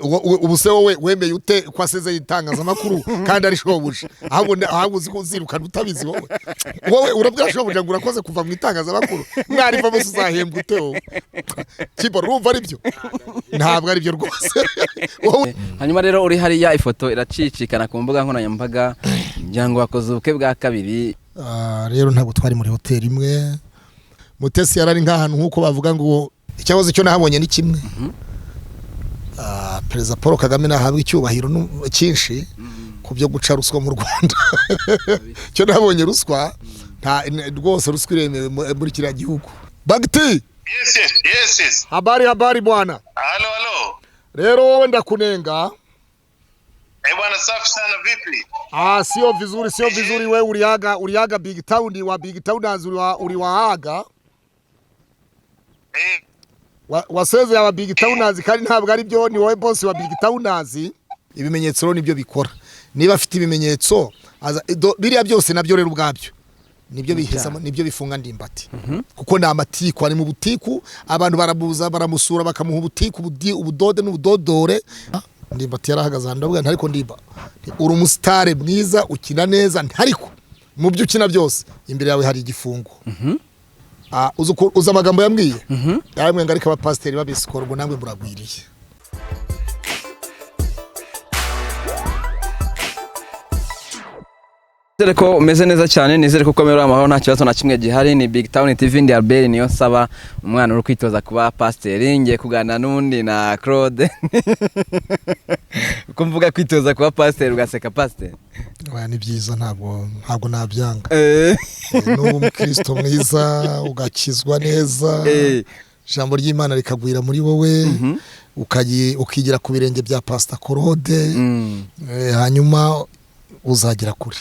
ubuse wowe wemeye ute kwaseze itangaza makuru kandi ari shobuja ahubwo uzi ko uzirukana utabizi wowe urabwira shobuja ngo urakoze kuva mu itangaza makuru mwari va bose uzahembwa ute wowe kibo rumva ari byo ntabwo ari byo rwose hanyuma rero uri hariya ifoto iracicikana ku mbuga nkoranyambaga ngira ngo wakoze ubukwe bwa kabiri rero ntabwo twari muri hotel imwe Mutesi yarari nk'ahantu nkuko bavuga ngo icyahoze cyo nahabonye ni kimwe Perezida Paul Kagame nahabwa icyubahiro cyinshi ku byo guca ruswa mu Rwanda cyo nabonye ruswa nta rwose ruswa iremewe muri kiriya gihugu Bac-t. Yes. Habari bwana. Halo. Rero wowe ndakunenga. Bwana safi sana vipi? Sio vizuri wewe uliaga BigTown wa BigTowners uri wahaga. Waseze ya BigTowners kandi ntabwo ari byo ni wowe boss wa BigTowners. Ibimenyetso nibyo bikora. Niba afite ibimenyetso biriya byose nabyo rero ubwabyo. Nibyo bihesamo nibyo bifunga ndimbati. Kuko na amatiku ari mu butiku abantu barabuza baramusura bakamuha ubutiku ubudode n'ubudodore. Ndimbati yarahagaze ndabwa ntariko ndimba uri umusitare mwiza ukina neza ntariko mu byo ukina byose imbere yawe hari igifungo uza amagambo yambwiye yamwe ngarika aba pasiteri babisikora ubwo namwe muragwiriye Nizere ko umeze neza cyane nizere ko komera amahoro nta kibazo na kimwe gihari ni BigTown TV ndi Albert niyo saba umwana uri kwitoza kuba pasiteri ngiye kuganira n'undi na Claude kumvuga kwitoza kuba pasiteri ugaseka pasiteri ni byiza ntabwo nabyanga n'ubu Kristo mwiza ugakizwa neza jambo ry'Imana rikagwira muri wowe ukigira ku birenge bya Pastor Claude hanyuma uzagira kuri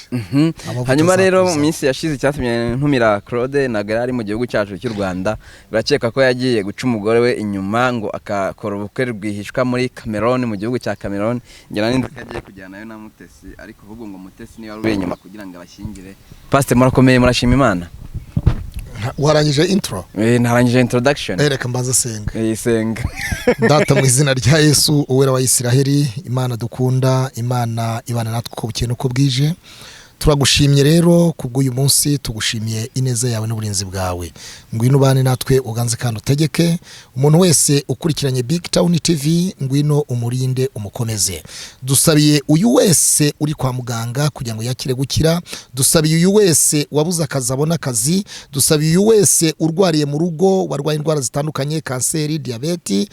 hanyuma rero mu minsi yashize cyatumye ntumira Claude nagarari mu gihugu cyacu cy'u Rwanda birakeka ko yagiye guca umugore we inyuma ngo akakora ubukwe rwihishwa muri Cameroon mu gihugu cya Cameroon ngira n'indi kagiye kujyanayo na Mutesi ariko uvuga ngo Mutesi niyo ari inyuma kugira ngo abashyingire Pastor murakomeye murashima Imana warangije intro narangije introduction reka mbaza senga senga data mu izina rya Yesu uwera wa Isiraheli Imana dukunda Imana ibana natwe ko bukene uko bwije turagushimye rero kubw'uyu munsi tugushimiye ineza yawe n'uburinzi bwawe ngwino bane natwe uganze kandi utegeke umuntu wese ukurikiranye BigTown TV ngwino umurinde umukomeze dusabiye uyu wese uri kwa muganga kugira ngo yakire gukira dusabiye uyu wese wabuze akazi abona akazi dusabiye uyu wese urwariye mu rugo warwaye indwara zitandukanye kanseri diabete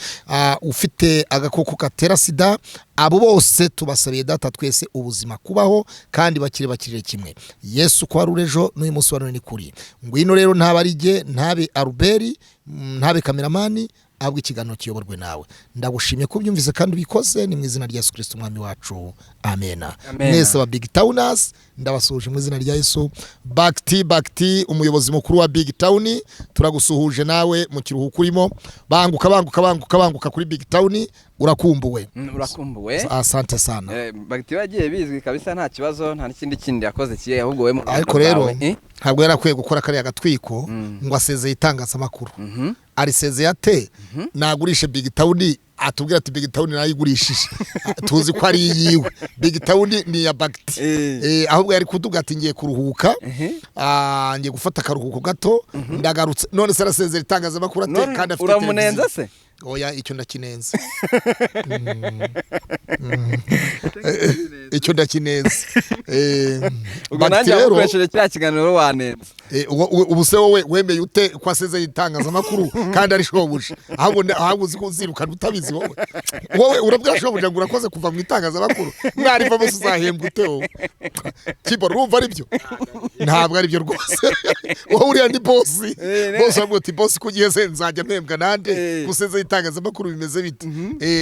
ufite agakoko katera sida abo bose tubasabiye data twese ubuzima kubaho kandi bakire kimwe Yesu kwa rurejo n'uyu munsi wa none kuri ngwino rero ntabarige ntabe Albert ntabe kameramani ahubwo ikiganiro kiyoborwe nawe ndagushimye ko byumvise kandi ubikoze ni mu izina rya Yesu Kristo umwami wacu amena mwese wa BigTowners ndabasuhuje mu izina rya Yesu Bac-t umuyobozi mukuru wa BigTown turagusuhuje nawe mu kiruhuko urimo banguka kuri BigTown urakumbuwe asante sana Bac-t yagiye bizwi kabisa nta kibazo nta n'ikindi yakoze kiye ahubwo we ariko rero ntabwo yarakwiye gukora kariya gatwiko ngo asezeye itangaza makuru arisezeye ate nagurishe BigTown atubwira ati BigTown nayigurishije tuzi ko ari yiwe BigTown ni ya Bac-t ahubwo yari kuduga ati ngiye kuruhuka ngiye gufata akaruhuko gato ndagarutse none se arasezera itangaza makuru ate kandi afite uramunenza se oya icyo ndakinenza icyo ndakinenza ubwo nanjye akoresheje cya kiganiro wanenza ubuse wowe wemeye ute kwaseze itangaza makuru kandi ari shobuja ahubwo uzi ko uzirukana utabizi wowe urabwira shobuja ngo urakoze kuva mu itangaza makuru mwari va bose uzahembwa ute wowe kibo rumva ari byo ntabwo ari byo rwose wowe uriya ni boss ahubwo ati boss kugiye se nzajya mpembwa nande guseze itangaza makuru bimeze bite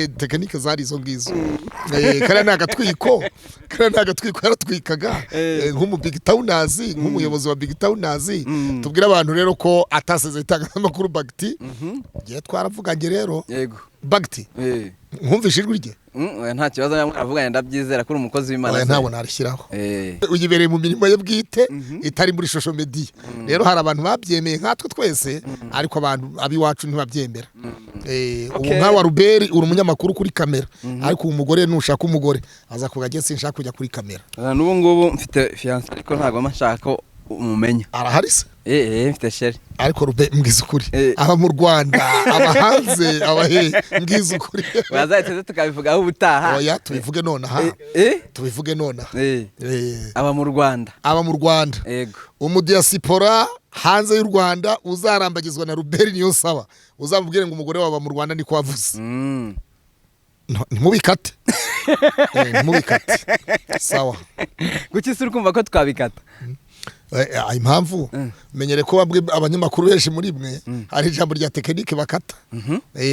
tekinike zari izo ngizo kana nagatwiko yaratwikaga nk'umu BigTowners nk'umuyobozi wa BigTowners kazi tubwira abantu rero ko ataseze itangazamakuru Bac-t giye twaravuganye rero yego Bac-t nkumvishe ijwi rye nta kibazo nyamwavuganye ndabyizera ko uri umukozi w'Imana ntabwo narishyiraho uyibereye mu mirimo ye bwite itari muri social media rero hari abantu babyemeye nkatwe twese ariko abantu abiwacu ntibabyemera ubu nka wa Ruberi uri umunyamakuru kuri kamera ariko umugore nushaka umugore aza kugaje sinshaka kujya kuri kamera n'ubu ngubu mfite fiance ariko ntago mashaka umumenya arahari se mfite sheri ariko Rube mbwiza ukuri aba mu Rwanda aba hanze aba mbwiza ukuri bazahita tukabivugaho ubutaha oya tubivuge none tubivuge none aba mu Rwanda yego umudiaspora hanze y'u Rwanda uzarambagizwa na Ruberi niyo saba uzamubwire ngo umugore waba mu Rwanda niko wavuze ntimubikate ntimubikate sawa kuki suri kumva ko twabikata impamvu menyere ko abanyamakuru benshi muri mwe hari ijambo rya tekinike bakata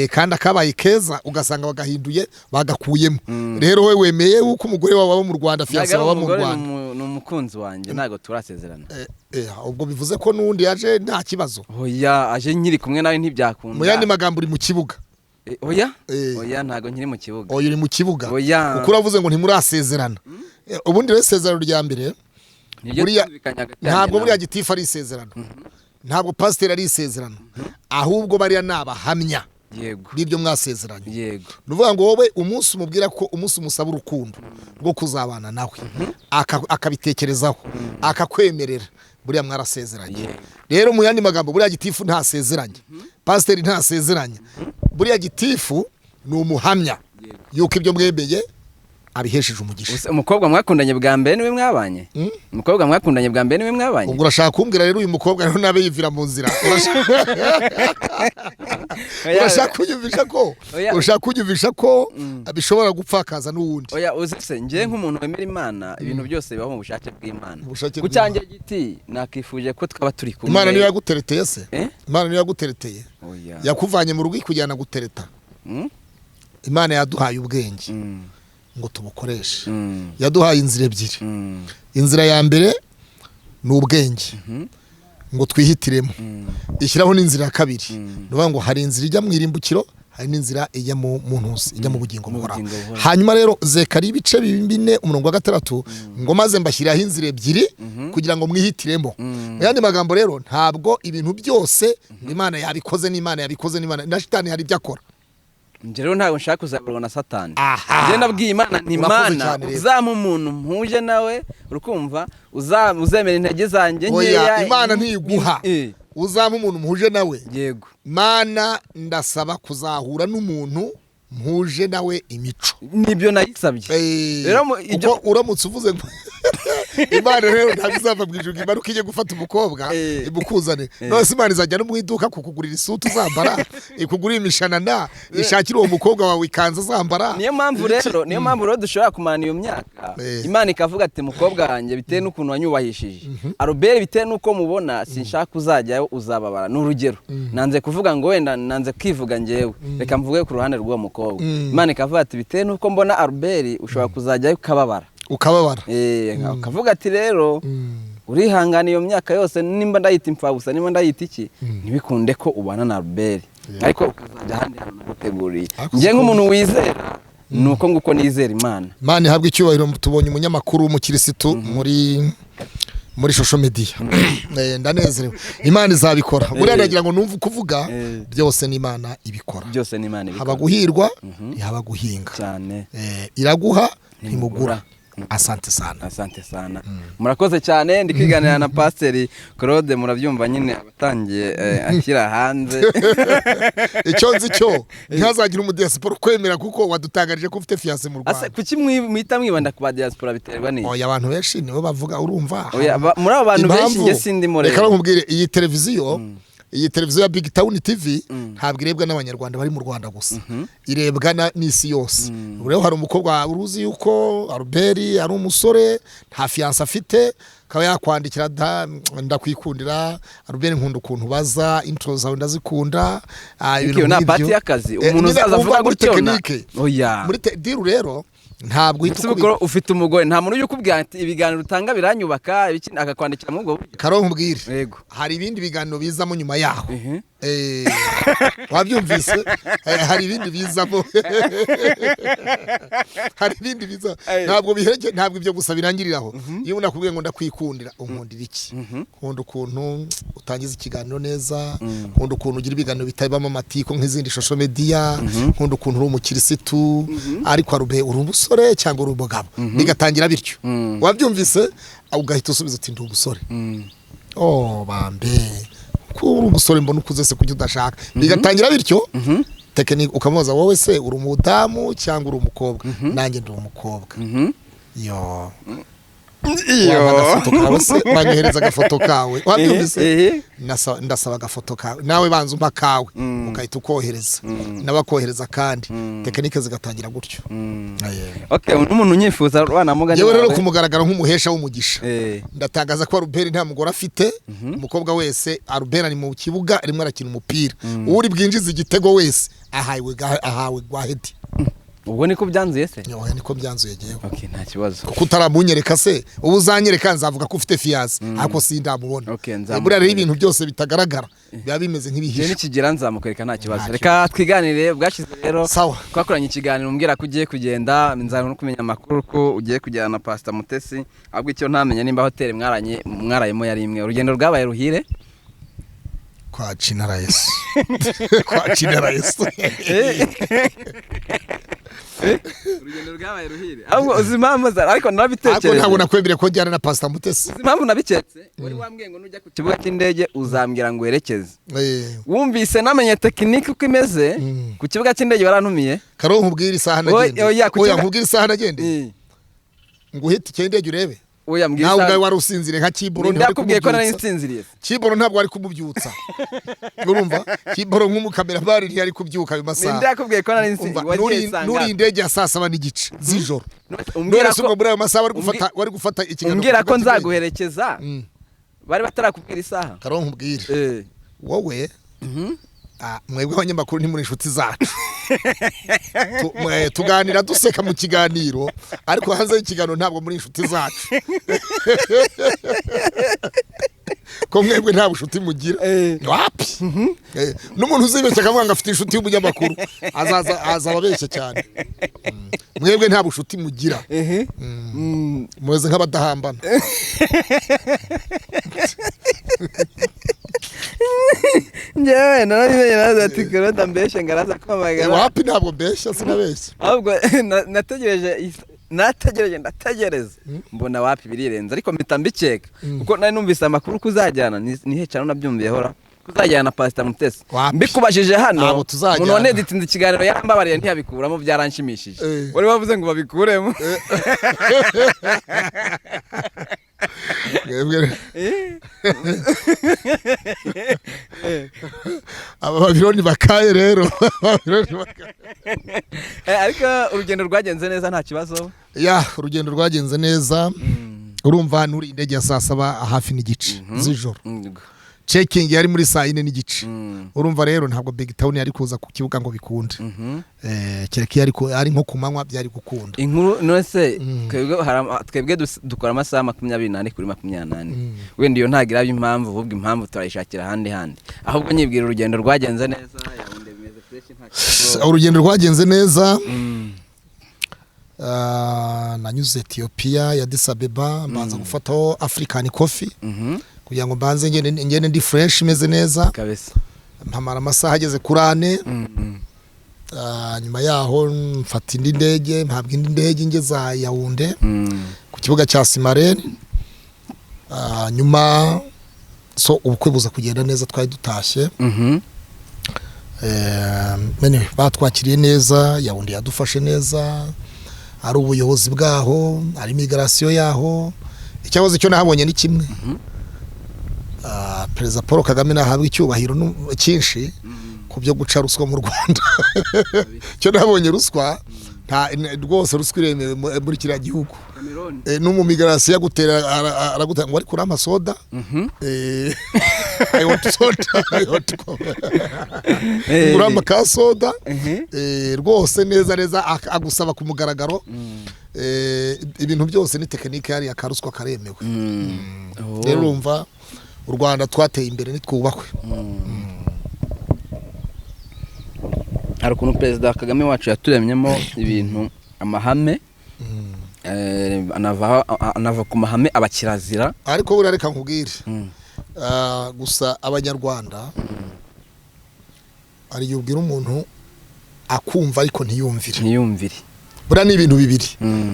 kandi akabaye keza ugasanga bagahinduye bagakuyemo rero we wemeye uko umugore wawe mu Rwanda fiance wawe mu Rwanda ni umukunzi wanjye ntago turasezerana ubwo bivuze ko nundi yaje nta kibazo oya aje nkiri kumwe nawe ntibyakunda mu yandi magambo uri mu kibuga oya ntago nkiri mu kibuga oya uri mu kibuga kuko uravuze ngo ntimurasezerana ubundi rero isezerano rya mbere ntabwo buriya gitifu ari isezerano ntabwo pasiteri ari isezerano ahubwo bariya ni abahamya b'ibyo mwasezeranye nuvuga ngo wowe umunsi umubwira ko umunsi umusaba urukundo rwo kuzabana nawe akabitekerezaho akakwemerera buriya mwarasezeranye rero mu yandi magambo buriya gitifu ntasezeranye pasiteri ntasezeranye buriya gitifu ni umuhamya yuko ibyo mwemeye abihesheje umugisha umukobwa mwakundanye bwa mbere niwe mwabanye umukobwa mwakundanye bwa mbere niwe mwabanye ubwo urashaka kumbwira rero uyu mukobwa rero nabe yivira mu nzira urashaka kunyumvisha ko bishobora gupfakaza n'uwundi oya uzise ngiye nk'umuntu wemera Imana ibintu byose bibaho mu bushake bw'Imana gucyange giti nakifuje ko twaba turi kumwe Imana niyo yagutereteye se Imana niyo yagutereteye yakuvanye mu rugo ikujyana gutereta Imana yaduhaye ubwenge ngo tubukoreshe yaduhaye inzira ebyiri inzira ya mbere ni ubwenge ngo twihitiremo ishyiraho n'inzira ya kabiri nuvuga ngo hari inzira ijya mu irimbukiro hari n'inzira ijya mu ntusi ijya mu bugingo buhoraho hanyuma rero Zekariya ibice 4 umurongo wa 6 ngo maze mbashyiraho inzira ebyiri kugira ngo mwihitiremo mu yandi magambo rero ntabwo ibintu byose Imana yabikoze n'Imana na shitani hari ibyo akora njyewe ntabwo nshaka kuzaburwa na Satani njye nabwiye Imana ni Imana uzama umuntu mpuje nawe urukumva uzemera intege zanjye nkeya Imana ntiguha uzama umuntu mpuje nawe yego Mana ndasaba kuzahura n'umuntu mpuje nawe imico nibyo nayisabye rero ibyo uramutse uvuze Imana rero ntabizava bwijuru Imana ukije gufata umukobwa ibukuzane nose Imana izajya no mu iduka kukugurira isutu zambara ikugurira imishanana ishakira uwo mukobwa wawe ikanza zambara niyo mpamvu rero dushobora kumana iyo myaka Imana ikavuga ati mukobwa wanjye bitewe n'ukuntu wanyubahishije Arobere bitewe n'uko mubona sinshaka uzajyayo uzababara n'urugero nanze kuvuga ngo wenda nanze kwivuga njyewe reka mvuge ku ruhande rw'uwo mukobwa Imana ikavuga ati bitewe n'uko mbona Arobere ushobora kuzajyayo ukababara ukavuga ati rero urihangana iyo myaka yose nimba ndayita impfabusa nimba ndayita iki ntibikunde ko ubana na Arobere ariko ukazajya ahandi hantu naguteguriye njye nk'umuntu wizera nuko nguko nizera Imana ihabwa icyubahiro tubonye umunyamakuru w'umukirisitu muri social media ndanezerewe Imana izabikora buriya ndagira ngo numve kuvuga byose n'Imana ibikora haba guhirwa haba guhinga cyane iraguha ntimugura asante sana murakoze cyane ndi kwiganira na Pasiteri Claude murabyumva nyine abatangiye ashyira hanze icyo nzi cyo ntazagira umudiaspora kwemera kuko wadutangarije ko ufite fiance mu Rwanda kuki mwita mwibanda ku badiaspora biterwa n'iki oya abantu benshi nibo bavuga urumva muri abo bantu benshi nge sindimo rero reka nkubwire iyi televiziyo ya BigTown TV ntabwo irebwa n'abanyarwanda bari mu Rwanda gusa irebwa n'isi yose rero hari umukobwa uruzi yuko Aroberi ari umusore nta fiance afite kaba yakwandikira ndakwikundira Aroberi nkunda ukuntu baza intro zawe ndazikunda ibintu na party y'akazi umuntu uzaza avuga gutyo oya muri diru rero ntabwo ufite umugore nta muntu ukubwira ati ibiganiro utanga biranyubaka akakwandikira mu bwo Karonko mbwire yego hari ibindi biganiro bizamo nyuma yaho wabyumvise hari ibindi bizamo hari ibindi biza ntabwo bihereke ntabwo ibyo gusa birangiriraho iyo unakubwiye ngo ndakwikundira unkundira iki nkunda ukuntu utangiza ikiganiro neza nkunda ukuntu ugira ibiganiro bitabamo amatiko nk'izindi social media nkunda ukuntu uri umukirisitu ariko arube uri umusore cyangwa uri umugabo bigatangira bityo wabyumvise ugahita usubiza uti ndi umusore bambe uri umusore mbona ukuze se kujya udashaka bigatangira bityo tekinike ukamubaza wowe se uri umudamu cyangwa uri umukobwa nanjye ndi umukobwa yo banyohereza agafoto kawe wabyumvise ndasaba agafoto kawe nawe banza umpa kawe ugahita ukohereza n'abakohereza kandi tekinike zigatangira gutyo n'umuntu unyifuza wanamugana yewe rero kumugaragara nk'umuhesha w'umugisha ndatangaza ko Albert nta mugore afite umukobwa wese Albert ari mu kibuga rimwe arakina umupira uri bwinjiza igitego wese ahawe gwahedi ubwo niko byanzuye se niko byanzuye yewe nta kibazo kuko utaramunyereka se ubu uzanyereka nzavuga ko ufite fiyazi ariko sindamubona buriya rero ibintu byose bitagaragara biba bimeze nk'ibihishe nikigira nzamukwereka nta kibazo reka twiganire bwashize rero twakoranye ikiganiro umbwira ko ugiye kugenda nzana no kumenya amakuru ko ugiye kujyana na Pastor Mutesi ahubwo icyo ntamenya nimba hoteli mwarayemo yari imwe urugendo rwabaye ruhire kwa Cinara Yesu kwa Cinara Yesu urugendo rwabaye ruhire ahubwo uzimama ariko narabitekereza ariko ntabwo nakwemere ko njyana na Pastor Mutesi uzimama nabiketse wari wambwiye ngo nujya ku kibuga cy'indege uzambwira ngo werekeze wumvise namenye tekinike uko imeze ku kibuga cy'indege barantumiye Karonko ubwira isaha nagende oya nkubwira isaha nagende ngo uhite cy'indege urebe oya mbwira nawe wari usinzire nka Kiboro ndakubwiye ko nari nsinziriye Kiboro ntabwo ari kumubyutsa urumva Kiboro nk'umukamera ntiyari kubyuka bimasaha ndakubwiye ko nari nsinziriye nuri indege ya saa 7:30 z'ijoro umbwira ko muri ayo masaha wari gufata ikiganiro umbwira ko nzaguherekeza bari batarakubwira isaha Karonko ubwire wowe mwebwe abanyamakuru ni muri inshuti zacu tuganira duseka mu kiganiro ariko hanze y'ikiganiro ntabwo muri inshuti zacu ko mwebwe nta bushuti mugira wapi n'umuntu uzibeshya akavuga ngo afite inshuti y'umunyamakuru azababeshya cyane mwebwe nta bushuti mugira muweze nk'abadahambana ngewe narabimenye naza ati Claude mbeshe ngaraza kwamagara wapi ntabwo mbesha sinabeshya ahubwo nategereje mbona wapi birirenze ariko mpita mbikeka kuko nari numvise amakuru kuzajyana ni hecano nabyumviye hora kuzajyana na Pastor Mutesi mbikubajije hano umuntu waneditinze ikiganiro yambabariye ntiyabikuramo byaranshimishije wari wavuze ngo babikuremo aba Babiloni bakaye rero ariko urugendo rwagenze neza nta kibazo urugendo rwagenze neza urumva nuri indege ya saa 7 hafi n'igice z'ijoro checking yari muri saa 4 n'igice urumva rero ntabwo BigTown yari kuza ku kibuga ngo bikunde kereka ari nko kumanywa byari gukunda inkuru nose twebwe dukora amasaha 28 kuri 28 wenda iyo ntagira impamvu ahubwo impamvu turayishakira handi ahubwo nyibwira urugendo rwagenze neza yabunde bimeze fresh nta kibazo urugendo rwagenze neza nanyuze Ethiopia ya Addis Abeba mbanza gufataho African coffee kugira ngo mbanze ngene ndi fresh imeze neza kabisa mpamara amasaha ageze kuri 4 nyuma yaho mfata indi ndege mpabwa indi ndege ngeza Yaounde ku kibuga cya Simarene nyuma ubukwe buza kugenda neza twari dutashye batwakiriye neza Yaounde yadufashe neza ari ubuyobozi bwaho ari migration yaho icyahoze cyo nahabonye ni kimwe Perezida Paul Kagame nahabwa icyubahiro cyinshi ku byo guca ruswa mu Rwanda cyo nabonye ruswa rwose ruswa iremewe muri kiriya gihugu no mu migrasiyo yagutera aragutanga ngo ariko uri amasoda I want soda uri amakasoda rwose neza agusaba ku mugaragaro ibintu byose ni tekinike yari akaruswa karemewe rero urumva u Rwanda twateye imbere nitwubakwe hari ukuntu Perezida Kagame wacu yaturemyemo ibintu amahame anava ku mahame abakirazira ariko buriya reka nkubwire gusa abanyarwanda ari yubwira umuntu akumva ariko ntiyumvire buriya ni ibintu bibiri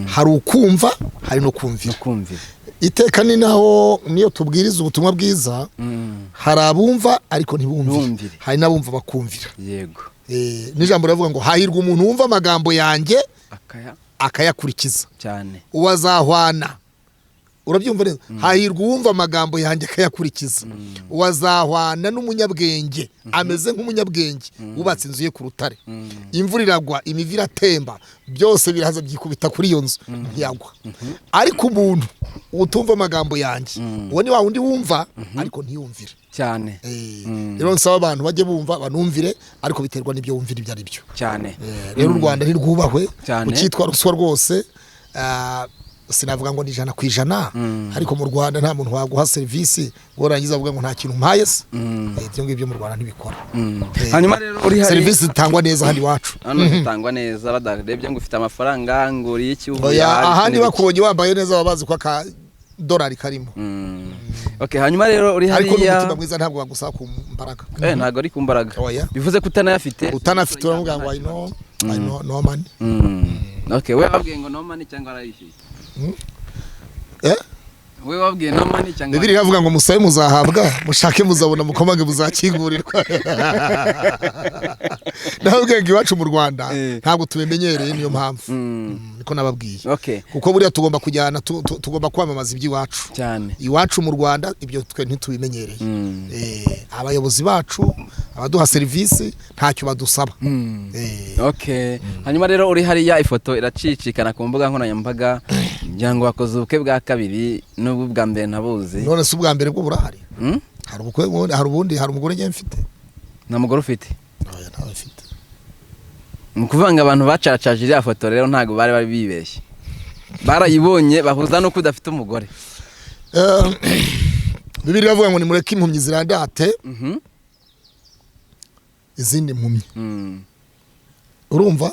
hari ukumva hari no kumvira iteka ni naho niyo tubwiriza ubutumwa bwiza hari abumva ariko ntibumvire hari n'abumva bakumvira yego n'ijambo ravuga ngo hahirwa umuntu wumva amagambo yanjye akayakurikiza cyane uwazahwana urabyumva neza hahirwa uwumva amagambo yanjye akayakurikiza uwazahwana n'umunyabwenge ameze nk'umunyabwenge wubatse inzu ye ku rutare imvura iragwa imivi iratemba byose biraza byikubita kuri iyo nzu ntiyagwa ariko umuntu utumva amagambo yanjye uwo ni wa wundi wumva ariko ntiyumvire cyane rero nsaba abantu bajye bumva banumvire ariko biterwa n'ibyo wumvira ibyo ari byo cyane rero u Rwanda ntirwubahwe ukitwa ruswa rwose sinavuga ngo ni 100% ariko mu Rwanda nta muntu waguha service ngo rangiza avuga ngo nta kintu mpaye se ibyo ngibyo mu Rwanda ntibikora hanyuma rero uri hari service zitangwa neza handi wacu hano zitangwa neza badarebye ngo ufite amafaranga ngo uri iki uvuye ahandi bakubonye wambaye neza babazi ko ka dolari karimo okay hanyuma rero uri hari ariko n'umutima mwiza ntabwo bagusaba ku mbaraga ntabwo ari ku mbaraga bivuze ko utanayafite uravuga ngo I know no money okay we wabwiye ngo no money cyangwa arayishyuye we wabwiye no money cyangwa Bibiri yavuga ngo musabe muzahabwa mushake muzabona mukomange muzakingurirwa nabwiye ngo iwacu mu Rwanda ntabwo tubimenyereye niyo mpamvu niko nababwiye kuko buriya tugomba kujyana tugomba kwamamaza iby'iwacu cyane iwacu mu Rwanda ibyo twe ntitubimenyereye abayobozi bacu abaduha service ntacyo badusaba hanyuma rero uri hariya ifoto iracicikana ku mbuga nkoranyambaga ngo wakoze ubukwe bwa kabiri n'ubwo bwa mbere nabuze none se ubwa mbere bwo burahari hari ubukwe hari ubundi hari umugore ngiye mfite nta mugore ufite ntawe mfite mu kuvanga abantu bacacaje iriya foto rero ntago bari bibeshye barayibonye bahuza no kudafite umugore Bibiri yavuga ngo nimureke impumyi zirandate izindi mpumyi urumva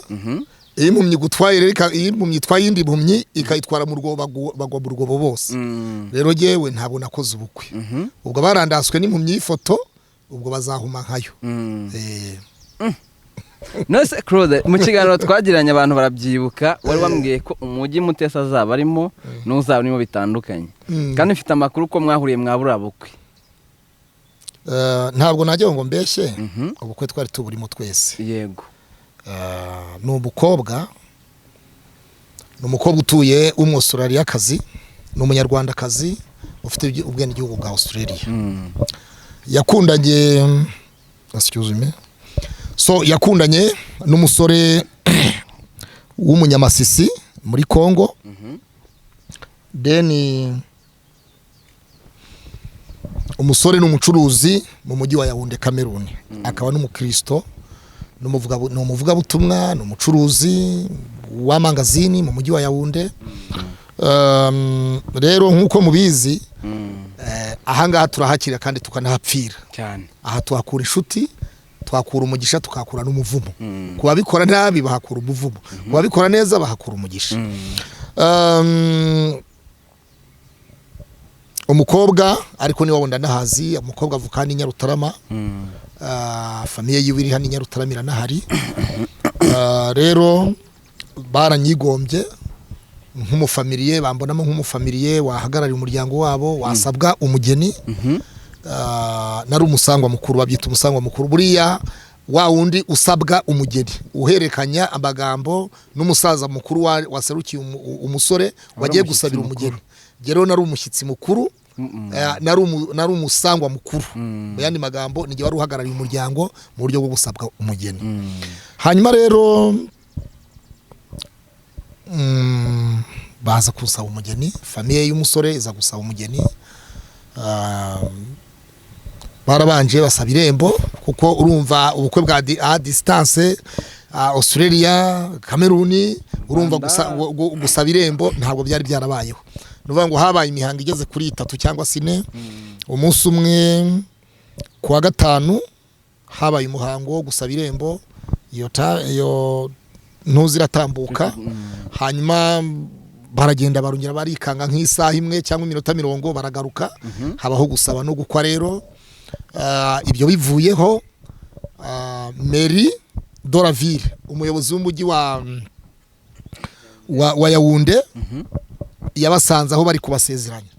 iyi mpumyi gutwaye reka iyi mpumyi itwaye indi mpumyi ikayitwara mu rwobo bagwa mu rwobo bose rero jewe ntabwo nakoze ubukwe ubwo barandaswe n'impumyi y'ifoto ubwo bazahuma nkayo Nose Claude mu kiganiro twagiranye abantu barabyibuka wari wambwiye ko umujyi Mutesa azaba arimo n'uzaba nimo bitandukanye kandi mfite amakuru ko mwahuriye mwabura bukwe ntabwo najye ngo mbeshye ubukwe twari tuburimo twese yego ni umukobwa utuye w'Umuaustralia kazi ni umunyarwandakazi ufite ubwene gihugu bwa Australia yakundanye yakundanye n'umusore w'umunyamasisi muri Kongo umusore n'umucuruzi mu mujyi wa Yaounde Cameroon akaba n'umukristo n'umuvuga butumwa n'umucuruzi w'amangazini mu mujyi wa Yaounde rero nkuko mubizi ahangaha turahakira kandi tukanahapfira cyane aha tuhakura inshuti twakura umugisha tukakura n'umuvumo kuba bikora nabi bahakura umuvumo kuba bikora neza bahakura umugisha umukobwa ariko ni wabonda nahazi umukobwa avukana Nyarutarama famiye yiwe iri hano Nyarutaramira nahari rero baranyigombye nk'umufamiliye bambonamo nk'umufamiliye wahagarara umuryango wabo wasabwa umugeni nari umusangwa mukuru babyita umusangwa mukuru buriya wa wundi usabwa umugeni uherekanya amagambo n'umusaza mukuru waserukiye umusore wagiye gusabira umugeni rero nari umushyitsi mukuru nari umusangwa mukuru mu yandi magambo nige wari uhagarariye umuryango mu buryo bwo gusabwa umugeni hanyuma rero baza kusaba umugeni, famiye y'umusore iza gusaba umugeni. Barabanje basaba irembo kuko urumva ubukwe bwa distance, Australia, Cameroon, urumva gusaba irembo ntabwo byari byarabayeho. Nuvuga ngo habaye imihango igeze kuri 3 cyangwa 4. Umunsi umwe kuwa gatanu habaye umuhango wo gusaba irembo, iyo ntuziratambuka. Hanyuma baragenda barongera barikanga nk'isaha imwe cyangwa iminota 40 baragaruka. Habaho gusaba no gukwa rero. Ibyo bivuyeho Muri de la ville, umuyobozi w'umujyi wa Yaoundé, yabasanze aho bari kubasezeranya,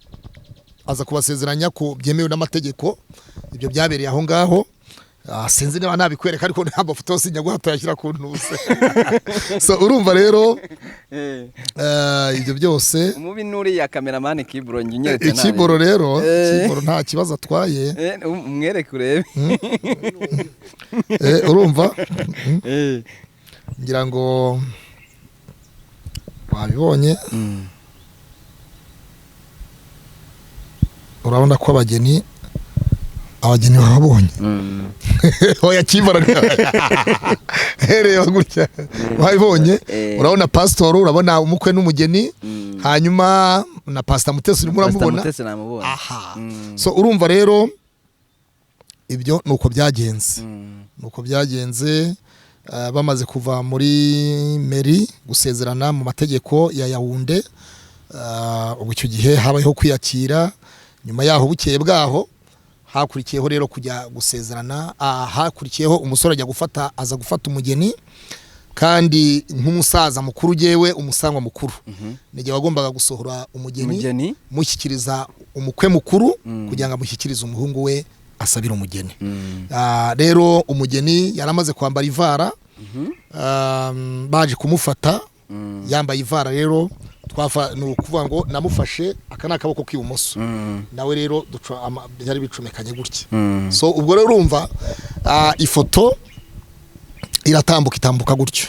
aza kubasezeranya ko byemewe n'amategeko. Ibyo byabereye aho ngaho. Sinzi niba nabikwereka ariko ntabwo foto sinya guhata yashyira ku ntuse. So urumva rero ibyo byose umubi nuri ya cameraman Kibro nyeretse nawe. Kibro rero, Kibro nta kibazo atwaye. Umwereke urebe. Urumva? Ngira ngo wabibonye. Urabona ko abageni babonye. Oya Kibro reba gutya wabibonye. Urabona pastor, urabona umukwe n'umugeni, hanyuma na pastor Mutesi urimo uramubona. Aha. So urumva rero ibyo nuko byagenze. Bamaze kuva muri Muri gusezerana mu mategeko ya Yaoundé. Ubwo icyo gihe habayeho kwiyakira. Nyuma yaho bukeye bwaho hakurikiyeho rero kujya gusezerana. Hakurikiyeho umusore aza gufata umugeni, kandi nk'umusaza mukuru jewe umusangwa mukuru nige wagombaga gusohora umugeni mushyikiriza umukwe mukuru kugira ngo amushyikirize umuhungu we asabira umugeni. Rero umugeni yaramaze kwambara ivara. Baje kumufata yambaye ivara. Rero no kuvuga ngo namufashe akana akaboko k'ibumoso, nawe rero byari bicomekanye gutya. So ubwo rero urumva ifoto itambuka gutyo.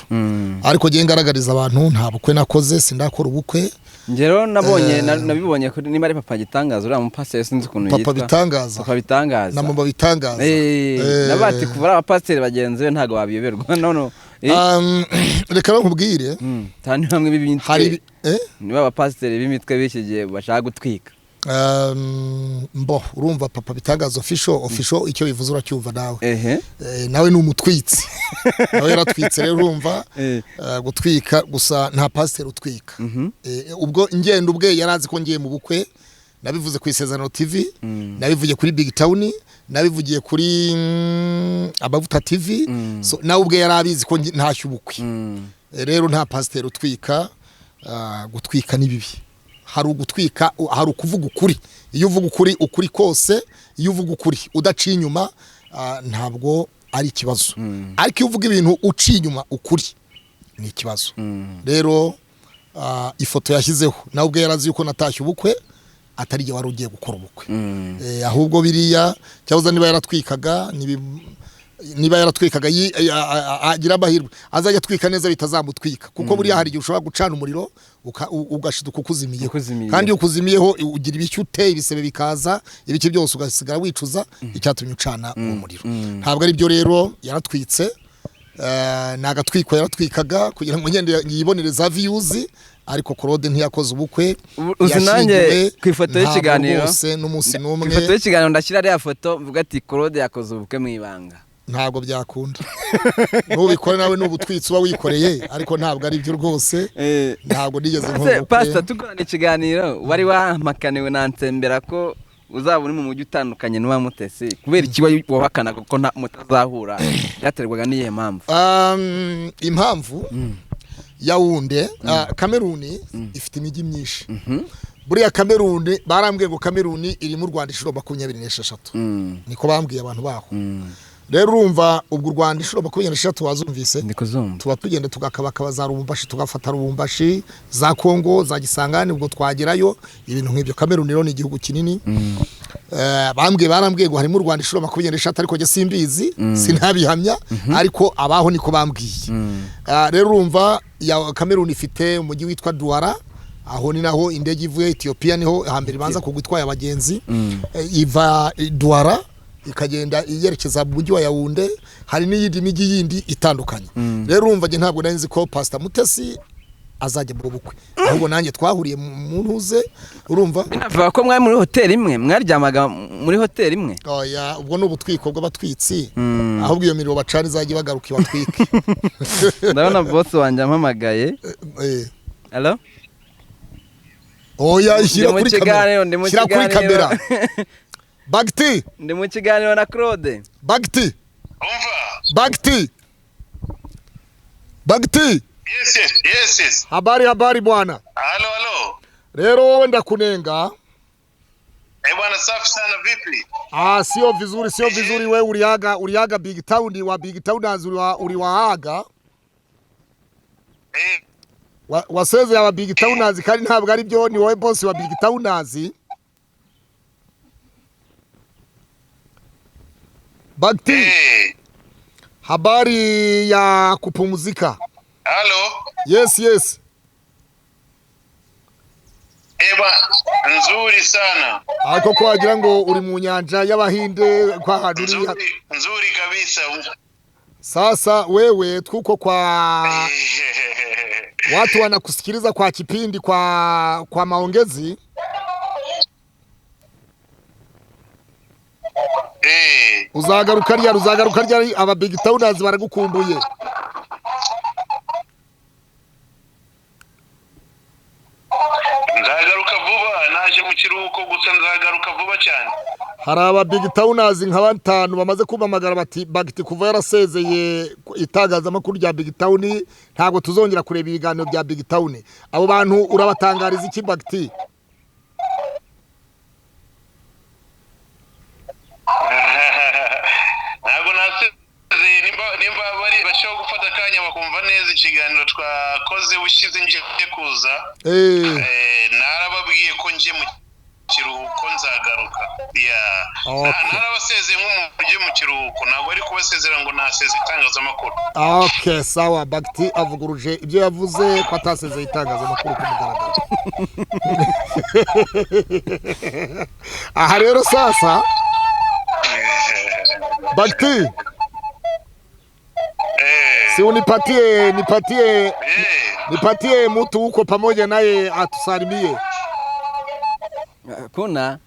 Ariko giye ngaragariza abantu nta bukwe nakoze, sindakora ubukwe. Ngero nabibonye kuri nimba ari papa gitangaza uriya mupasiteri sinzi ukuntu yitwa. Papa bitangaza na mama bitangaza. Nabati kuvura abapasiteri bagenzi be ntago babiyoberwa. No. Reka nkubwire. Tani hamwe bibintwe. Niba abapasiteri b'imitwe bishyigiye bashaka gutwika. Urumva papa bitangaza official icyo bivuze uracyumva nawe. Nawe ni umutwitsi. Nawe yaratwitse rero urumva gutwika gusa nta pasiteri utwika. Ubwo ngendo ubwe yarazi ko ngiye mu bukwe. Nabivuze ku Isezerano TV, nabivugiye kuri BigTown, nabivugiye kuri Abavuta TV. So nawe ubwe yarabizi ko ntashye ubukwe. Rero nta pasiteri utwika. Gutwika ni bibi. Hari ugutwika, hari ukuvuga ukuri. Iyo uvuga ukuri kose, iyo uvuga ukuri udaciye inyuma, ntabwo ari ikibazo. Ariko iyo uvuga ibintu uciye inyuma ukuri ni ikibazo. Rero ifoto yashyizeho nawe ubwe yarazi yuko natashye ubukwe, atari je wari ugiye gukora ubukwe. Ahubwo biriya cyabuza niba yaratwikaga agira amahirwe azajya twika neza bitazamutwika, kuko buriya hari igihe ushobora gucana umuriro ugashiduka ukuzimiyeho, kandi ukuzimiyeho ugira ibishyute ibisebe bikaza ibiki byose ugasigara wicuza icyatumye ucana uwo muriro. Ntabwo ari byo rero yaratwitse. Nagatwiko yaratwikaga kugira ngo ngende yibonere za views, ariko Claude ntiyakoze ubukwe. Uzinange ku ifoto y'ikiganiro n'umunsi n'umwe. Ku ifoto y'ikiganiro ndashyira ariya foto mvuga ati Claude yakoze ubukwe mu ibanga. Ntabwo byakunda. Nubikora nawe n'ubutwitsi uba wikoreye, ariko ntabwo ari byo rwose. Ntabwo nigeze nk'ubukwe. Pastor tukorana ikiganiro wari wamakaniwe nansembera ko uzaba uri mu mujyi utandukanye n'uwa Mutesi kubera ikiba wabakana ko mutazahura. Yaterwaga niye mpamvu. Impamvu Yaoundé, Cameroon ifite imijyi myinshi. Buriya Cameroon barambwiye ngo Cameroon iri mu Rwanda inshuro 26. Niko bambwiye abantu baho. Rero urumva ubwo Rwanda inshuro 26 wazumvise. Tuba tugenda tugakabaka za Rubumbashi, tugafata Rubumbashi, za Kongo, za Gisangani, ubwo twagerayo ibintu nk'ibyo. Cameroon rero ni igihugu kinini. Barambwiye ngo hari mu Rwanda inshuro 26 ariko je simbizi, sinabihamya, ariko abaho niko bambwiye. Rero urumva ya Cameroon ifite umujyi witwa Douala, aho ni naho indege ivuye Ethiopia niho hambere banza kugutwaya abagenzi iva Douala ikagenda iyerekeza mu mujyi wa Yaounde hari n'iyindi migi yindi itandukanye rero urumva je ntabwo nari nzi ko Pastor Mutesi azajya mu bukwe ahubwo nanjye twahuriye mu ntuze urumva binavuga ko mwari muri hotel imwe mwaryamaga muri hotel imwe oya ubwo n'ubutwiko bw'abatwitsi ahubwo iyo miriro bacana izajya bagaruka ibatwike ndabona boss wanje ampamagaye allo oya shyira kuri kamera Bac-t ndi mu kiganiro na Claude Bac-t Umva. Bac-t Yes. habari bwana Halo. rero wewe ndakunenga Bwana safi sana vipi? sio vizuri wewe uliaga BigTown wa BigTowners uri wahaga waseze ya BigTowners kandi ntabwo ari byo ni wowe boss wa BigTowners Bac-t habari ya kupumzika Halo. yes Nzuri sana. ariko ko wagira ngo uri mu nyanja y'abahinde kwa haduri Nzuri kabisa. sasa wewe tuko kwa watu wanakusikiliza kwa kipindi kwa maongezi uzagaruka ryari aba BigTowners baragukumbuye Nzagaruka vuba naje mu kiruhuko gusa nzagaruka vuba cyane hari aba BigTowners nka batanu bamaze kumamagara bati Bac-t kuva yarasezeye itangazamakuru rya BigTown ntabwo tuzongera kureba ibiganiro bya BigTown abo bantu urabatangariza iki Bac-t ntabwo nasezeye nimba bari bashobora gufata akanya bakumva neza ikiganiro twakoze ushize nje kuza narababwiye ko nje mu kiruhuko nzagaruka narabasezeye nk'umuntu mu kiruhuko ntabwo ari kubasezera ngo naseze itangazamakuru okay sawa Bac-t avuguruje ibyo yavuze ko atasezeye itangazamakuru ku mugaragaro aha rero sasa Bac-t si nipatie mtu huko pamoja naye atusalimie kuna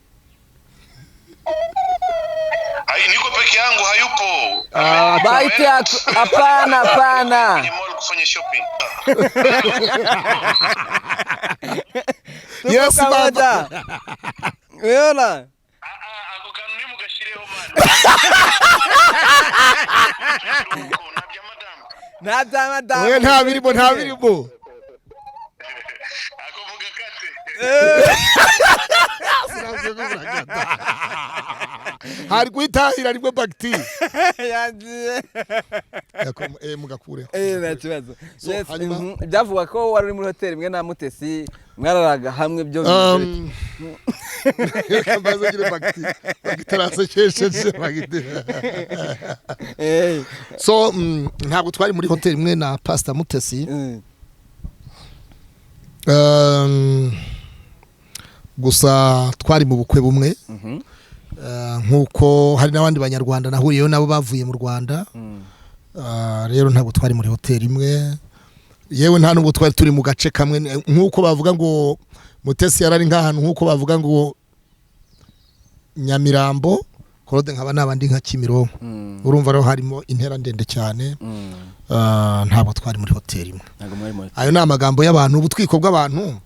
niko peke yangu hayupo baite hapana ni mall kufanya shopping yes baba weona ako kanuni mugashireho man nabya madam we nta birimo ako mugakate hari kwitahira nibwo Bac-t yagiye mugakure nakibazo byavuga ko wari muri hotel imwe na Mutesi mwararaga hamwe byo kambaza gire Bac-t arasekesheje Bac-t so ntabwo twari muri hotel imwe na Pastor Mutesi gusa twari mu bukwe bumwe nkuko hari n'abandi banyarwanda nahuriyeyo nabo bavuye mu Rwanda rero ntabwo twari muri hotel imwe yewe nta nubwo twari turi mu gace kamwe nkuko bavuga ngo Mutesi yarari nk'ahantu nkuko bavuga ngo Nyamirambo Claude nkaba nabandi nka Kimironko urumva rero harimo intera ndende cyane ntabwo twari muri hotel imwe ayo ni amagambo y'abantu ubutwiko bw'abantu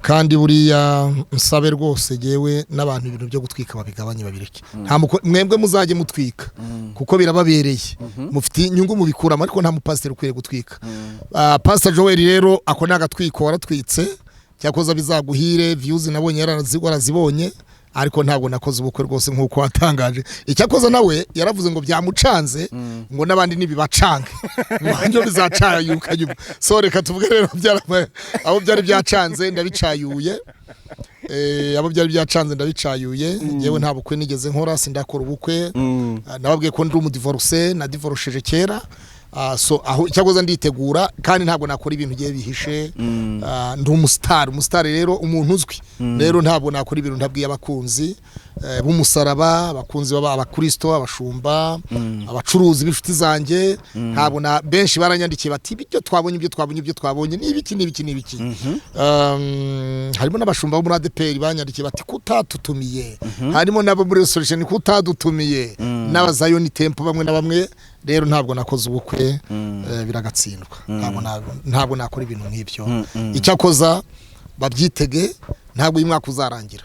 kandi buriya nsabe rwose yewe n'abantu ibintu byo gutwika babigabanye babireke nta mwebwe muzajye mutwika kuko birababereye mufite inyungu mubikuramo ariko nta mupasiteri ukwiye gutwika Pastor Joel rero ako nagatwiko waratwitse cyakoza bizaguhire views nabonye yarazibonye ariko ntabwo nakoze ubukwe rwose nkuko watangaje icyakoza nawe yaravuze ngo byamucanze ngo nabandi nibibacange ngo bizacayuka nyuma so reka tuvuge rero abo byari byacanze ndabicayuye abo byari byacanze ndabicayuye yewe nta bukwe nigeze nkora sindakora ubukwe nababwiye ko ndi umudivorce na divorceje kera so aho cyagoza nditegura kandi ntabwo nakora ibintu giye bihishe ndi umustar rero umuntu uzwi rero ntabwo nakora ibintu ntabwiye abakunzi b'umusaraba abakunzi b'abakristo abashumba abacuruzi b'inshuti zanjye ntabwo na benshi baranyandikiye bati ibyo twabonye n'ibiki harimo n'abashumba bo muri ADPR banyandikiye bati kutatutumiye harimo nabo muri solution kutadutumiye n'abazayoni tempo bamwe na bamwe rero ntabwo nakoze ubukwe biragatsindwa ntabwo nakora ibintu nk'ibyo icyakoza babyitege ntabwo uyu mwaka uzarangira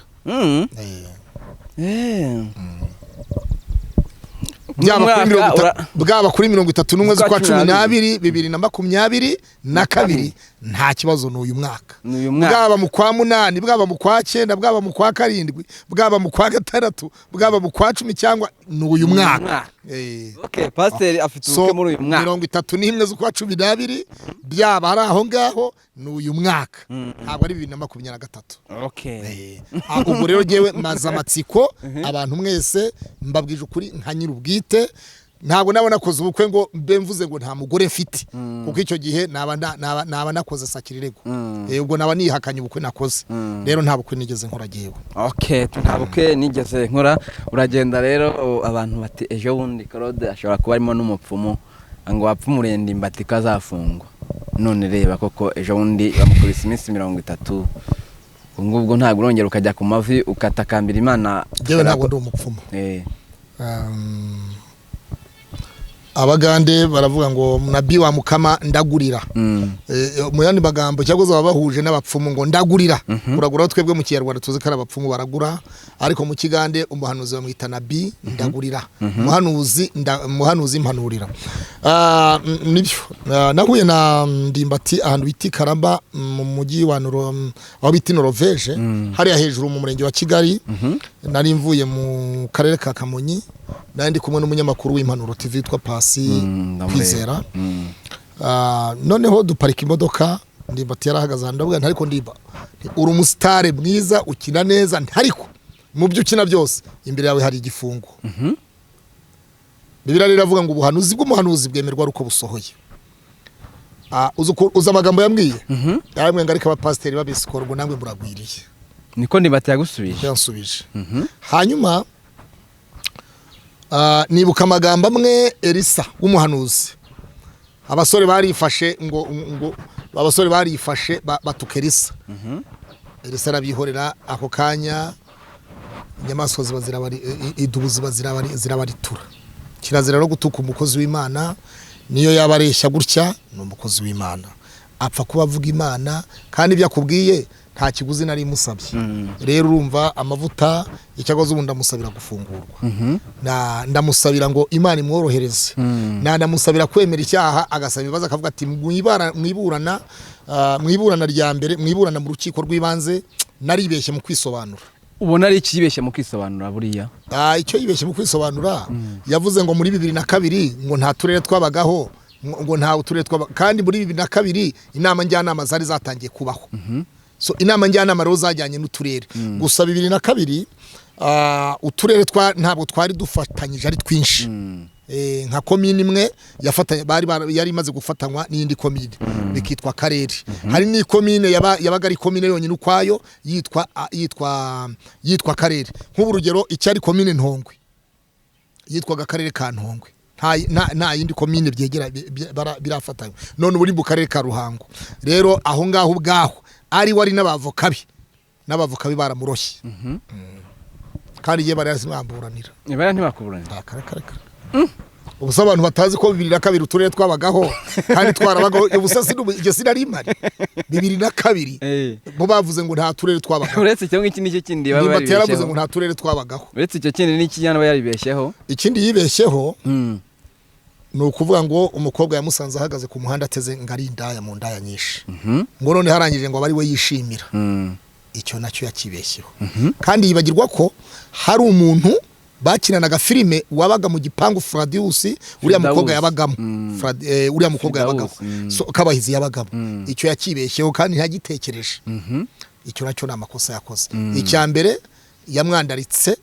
bwaba kuri 31 z'ukwa 12 2022 nta kibazo n'uyu mwaka bwaba mu kwa 8 bwaba mu kwa 9 bwaba mu kwa 7 bwaba mu kwa 6 bwaba mu kwa 10 cyangwa n'uyu mwaka okay pastor afite ubukwe muri uyu mwaka 31 z'ukwa 12 byaba ari aho ngaho n'uyu mwaka ntabwo ari 2023 okay ubwo rero jewe maza amatsiko abantu mwese mbabwije ukuri nka nyirubwite ntabwo nabona koze ubukwe ngo mbe mvuze ngo nta mugore mfite kuko icyo gihe naba nakoze sakirirego ubwo naba nihakanye ubukwe nakoze rero nta bukwe nigeze nkora jewe okay nta bukwe nigeze nkora uragenda rero abantu bati ejo bundi Claude ashobora kuba arimo n'umupfumu ngo wapfumurende imbati kazafungwa none reba koko ejo bundi bamukubise iminsi 30 ngubwo ntabwo urongera ukajya ku mavi ukatakambira Imana jewe ntabwo ndi umupfumu abagande baravuga ngo nabi wa mukama ndagurira mu yandi magambo cyagoza babahuje n'abapfumu ngo ndagurira uragura twebwe mu Kinyarwanda tuzi ko abapfumu baragura ariko mu Kigande umuhanuzi bamwita nabi ndagurira muhanuzi impanurira nibyo nahuye na Ndimbati ahantu biti Karamba mu mujyi wa aho biti Norvege hari hejuru mu murenge wa Kigali nari mvuye mu karere ka Kamonyi nandi kumwe n'umunyamakuru w'impanuro TV witwa Pasi Kwizera noneho duparika imodoka Ndimbati yarahagaze ndavuga ariko ndiba uri umusitare mwiza ukina neza ariko mu byo ukina byose imbere yawe hari igifungo Bibiliya riravuga ngo ubuhanuzi bw'umuhanuzi bwemerwa ruko busohoye uza amagambo yambwiye yaramwe ngarika abapasiteri babisikora ngo namwe muragwiriye niko Ndimbati yagusubije yansubije hanyuma nibuka amagambo amwe Elisa w'umuhanuzi abasore barifashe ngo abasore barifashe batuka Elisa Elisa arabihorera ako kanya inyamaswa idubu zirabaritura kirazira no gutuka umukozi w'Imana niyo yabareshya gutya no umukozi w'Imana apfa kuba avuga Imana kandi byakubwiye nta kiguzi nari musabye rero urumva amavuta icyagoze ubundi ndamusabira gufungurwa ndamusabira ngo Imana imworohereze ndamusabira kwemera icyaha agasaba ibibazo akavuga ati mwiburana rya mbere mwiburana mu rukiko rw'ibanze naribeshye mu kwisobanura ubona ari ikibeshye mu kwisobanura buriya icyo yibeshye mu kwisobanura yavuze ngo muri 2002 ngo nta turere twabagaho ngo nta uturere kandi muri 2002 inama njyanama zari zatangiye kubaho so inama njyanama rero zajyanye n'uturere gusa 2002 uturere ntabwo twari dufatanyije ari twinshi nka komine imwe yafatanye yari imaze gufatanywa n'indi komine bikitwa karere hari ni komine yabaga ari komine yonyine ukwayo yitwa karere nk'uburugero icyari komine Ntongwe yitwaga karere ka Ntongwe nta yindi komine byegera birafatanywa none buri mu karere ka Ruhango rero aho ngaho ubwaho ari wari n'abavoka bi baramuroshye kandi ye bari yazimwamburanira ibara ntibakuburanira ubusa abantu batazi ko 2002 uturere twabagaho kandi twarabagaho ubusa iryo sinari imari 2002 bo bavuze ngo nta turere twabagaho uretse cyo ngiki nicyo kindi baba bari yaravuze ngo nta turere twabagaho uretse icyo kindi n'ikijyana yaribeshyeho ikindi yibeshyeho ni ukuvuga ngo umukobwa yamusanze ahagaze ku muhanda ateze ngari indaya mu ndaya nyinshi ngo none harangije ngo bari we yishimira icyo nacyo yakibeshyeho kandi yibagirwa ko hari umuntu bakinanaga filime wabaga mu gipangu Fradius uriya mukobwa yabagamo so kabahizi yabagamo icyo yakibeshyeho kandi ntagitekereje icyo nacyo namakosa yakoze icya mbere yaramwandaritse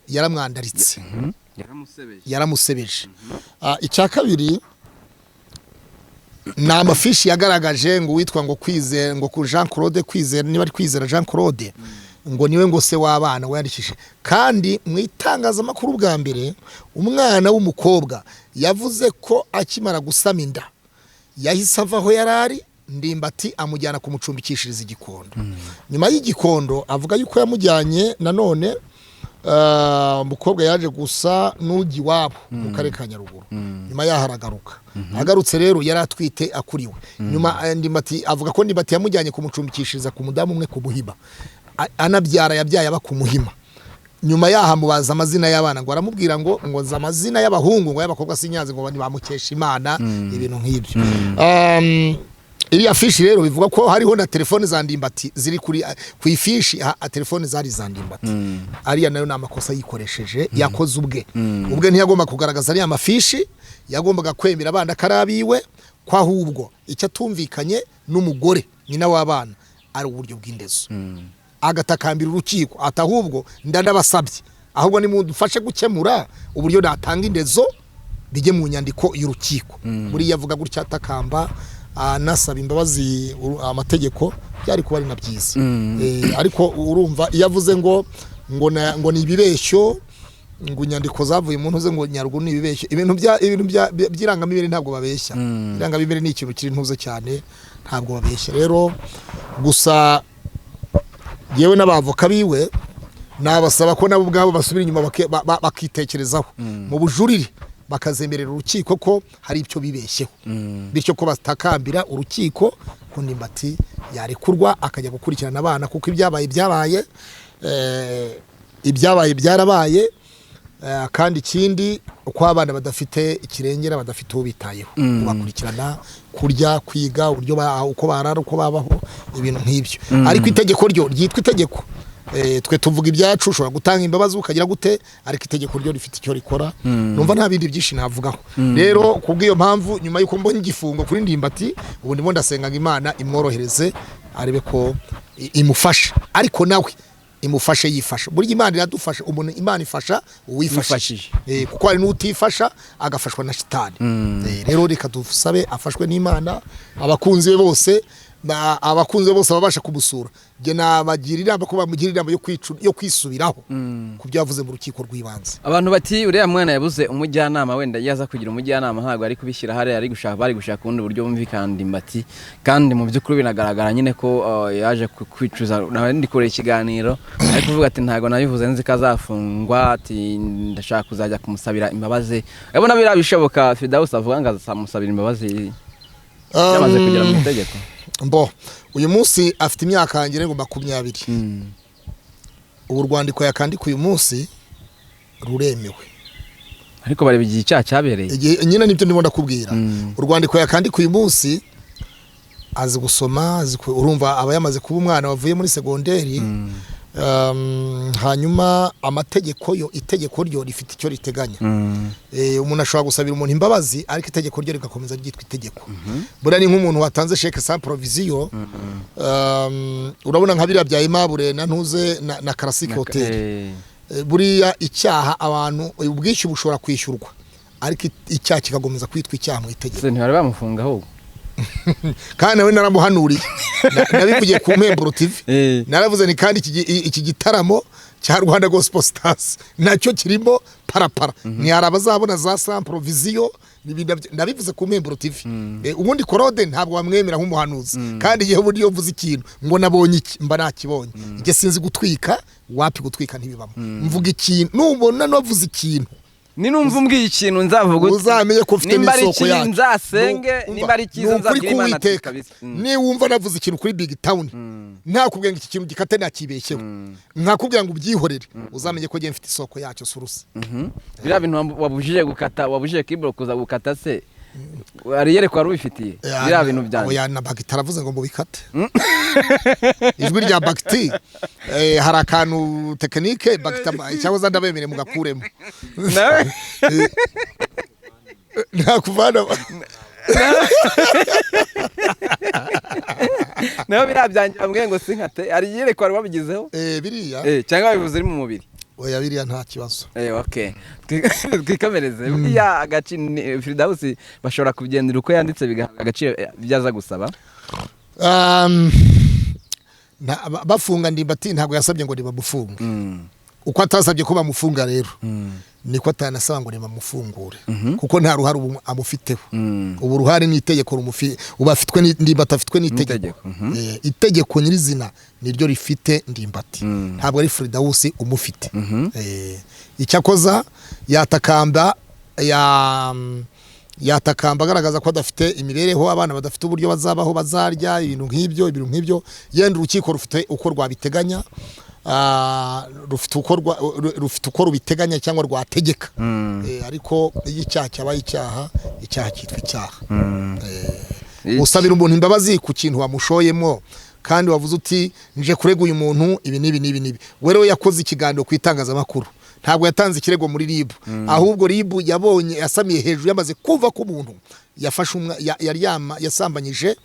yaramusebeje icya kabiri na amafishi yagaragaje ngo witwa ngo kwizera ngo ku Jean Claude kwizera niba ari kwizera Jean Claude ngo niwe ngo se w'abana wandikishije kandi mu itangazamakuru bwa mbere umwana w'umukobwa yavuze ko akimara gusama inda yahise avaho yarari Ndimbati amujyana kumucumbikishiriza igikondo nyuma y'igikondo avuga yuko yamujyanye nanone umukobwa yaje gusa n'ugi wabo mu karere ka Nyaruguru nyuma yaharagaruka agarutse rero yaratwite akuriwe nyuma Ndimbati avuga ko Ndimbati yamujyanye kumucumbikishiriza ku mudamu umwe ku Muhima anabyara yabyaye aba ku Muhima nyuma yahamubaza amazina y'abana ngo aramubwira ngo nza amazina y'abahungu ngo y'abakobwa sinyanze ngo bamukesha Imana ibintu nk'ibyo iriya fishi rero bivuga ko hariho na telefone za Ndimbati ziri kuri ku ifishi telefone zari za Ndimbati ariya nayo namakosa yikoresheje yakoze ubwe ntiyagomba kugaragaza ariya mafishi yagombaga kwemera abana karabiwe kwa hubwo icyo atumvikanye n'umugore nyina w'abana ari uburyo bw'indezo agatakambira urukiko atahubwo ndandabasabye ahubwo ni mudufashe gukemura uburyo natanga indezo bijye mu nyandiko y'urukiko muri yavuga gutya atakamba nasaba imbabazi amategeko byari kuba ari nabyiza ariko urumva yavuze ngo ni ibibeshyo ngo inyandiko zavuye mu ntuze ngo Nyaruguru ni ibibeshyo ibintu by'irangamibere ntabwo babeshya irangamibere ni ikintu kiri ntuze cyane ntabwo babeshya rero gusa yewe n'abavoka biwe nabasaba ko nabo ubwabo basubira inyuma bakitekerezaho mu bujurire bakazemerera urukiko ko hari icyo bibeshyeho bityo ko batakambira urukiko ko Ndimbati yarekurwa akajya gukurikirana abana kuko ibyabaye byarabaye kandi ikindi uko abana badafite ikirengera badafite ubitayeho bakurikirana kurya kwiga uburyo uko barara uko babaho ibintu nk'ibyo ariko itegeko ryo ryitwa itegeko twe tuvuga ibyacu ushobora gutanga imbabazi ukagira gute ariko itegeko ryo rifite icyo rikora numva nta bindi byinshi navugaho rero kubw'iyo mpamvu nyuma y'uko mbonye igifungo kuri Ndimbati ubu ndimo ndasenga Imana imworohereze arebe ko imufasha ariko nawe imufashe yifasha buri Imana iradufasha umuntu Imana ifasha uwifashije kuko hari n'utifasha agafashwa na shitani rero reka dusabe afashwe n'Imana abakunzi bose babasha kumusura je nabagira inama ko bamugira inama yo kwisubiraho kubyo yavuze mu rukiko rw'ibanze abantu bati uriya mwana yabuze umujyanama wenda yaza kugira umujyanama ntago ari kubishyira hari ari gushaka ubundi buryo bumvikana Ndimbati kandi mu by'ukuri binagaragara nyine ko yaje kwicuza ndi kure ikiganiro ari kuvuga ati ntago nabivuze nzi kazafungwa ati ndashaka kuzajya kumusabira imbabazi abona birabishoboka Fidaus avuga ngo azamusabira imbabazi yamaze kugera mu itegeko uyu munsi afite imyaka ngire ngo 20 ubu rwandiko yakandika uyu munsi ruremewe ariko bari bigiye icyaha cyabereye nyine nibyo ndimo ndakubwira urwandiko yakandika uyu munsi azi gusoma urumva aba yamaze kuba umwana wavuye muri segonderi hanyuma amategeko itegeko ryo rifite icyo riteganya umuntu ashobora gusabira umuntu imbabazi ariko itegeko ryo rigakomeza ryitwa itegeko bura ni nk'umuntu watanze chèque sans provision urabona nka biriya bya Imabure na ntuze na Classic Hotel buriya icyaha abantu ubwishyu bushobora kwishyurwa ariko icyaha kikagomeza kwitwa icyaha mu itegeko ntibari bamufunga ahubwo kandi nawe naramuhanuriye nabivugiye ku Mpemburo TV naravuze ni kandi iki gitaramo cya Rwanda Gospel Stars nacyo kirimo parapara ni arabazabona za sans provision nabivuze ku Mpemburo TV ubundi Claude ntabwo bamwemera nk'umuhanuzi kandi yewe ubundi yo mvuze ikintu ngo nabonye iki mba nakibonye ije sinzi gutwika wapi gutwika ntibibamo mvuga ikintu nubona navuze ikintu ni numva umbwiye ikintu nzavuga uzamenye ko ufite n'isoko yacu nzasenge nimba ari cyiza nzabwira Imana kabisa ni wumva navuze ikintu kuri BigTown nta kubwira ngo iki kintu gikate nakibeshyeho nkakubwira ngo ubyihorere uzamenye ko giye mfite isoko yacu surusi bira bintu wabujije gukata wabujije kibro kuza gukata se ari yerekwa rubifitiye bira bintu byane oya na Bac-t aravuze ngo mubikate ijwi rya Bac-t hari akantu technique Bac-t cyangwa za ndabemere mugakuremo nawe nakuvana naho birabyanje bamwe ngo sinkate ari yerekwa rwabigizeho biriya cyangwa bivuze ari mu mubiri oya biriya nta kibazo okay twikamereze ya agaci Firdausi bashobora kugendera uko yanditse bigahabwa agaciro byaza gusaba bafunga Ndimbati ntabwo yasabye ngo nibamufunge uko atasabye ko bamufunga rero niko atanasaba ngo nimamufungure kuko nta ruhare amufiteho ubu ruhare n'itegeko ubafitwe Ndimbati afitwe n'itegeko itegeko nyirizina niryo rifite Ndimbati ntabwo ari Firdausi umufite icyakoza yatakamba agaragaza ko adafite imibereho abana badafite uburyo bazabaho bazarya ibintu nk'ibyo yenda urukiko rufite uko rwabiteganya rufite uko rubiteganya cyangwa rwategeka ariko iyo icyaha cyabaye icyaha cyitwa icyaha usabira umuntu imbabazi ku kintu wamushoyemo kandi wavuze uti nje kurega uyu muntu ibi nibi we rero yakoze ikiganiro ku itangazamakuru ntabwo yatanze ikirego muri RIB ahubwo RIB yabonye yasamiye hejuru yamaze kumva ko umuntu yafashe yasambanyije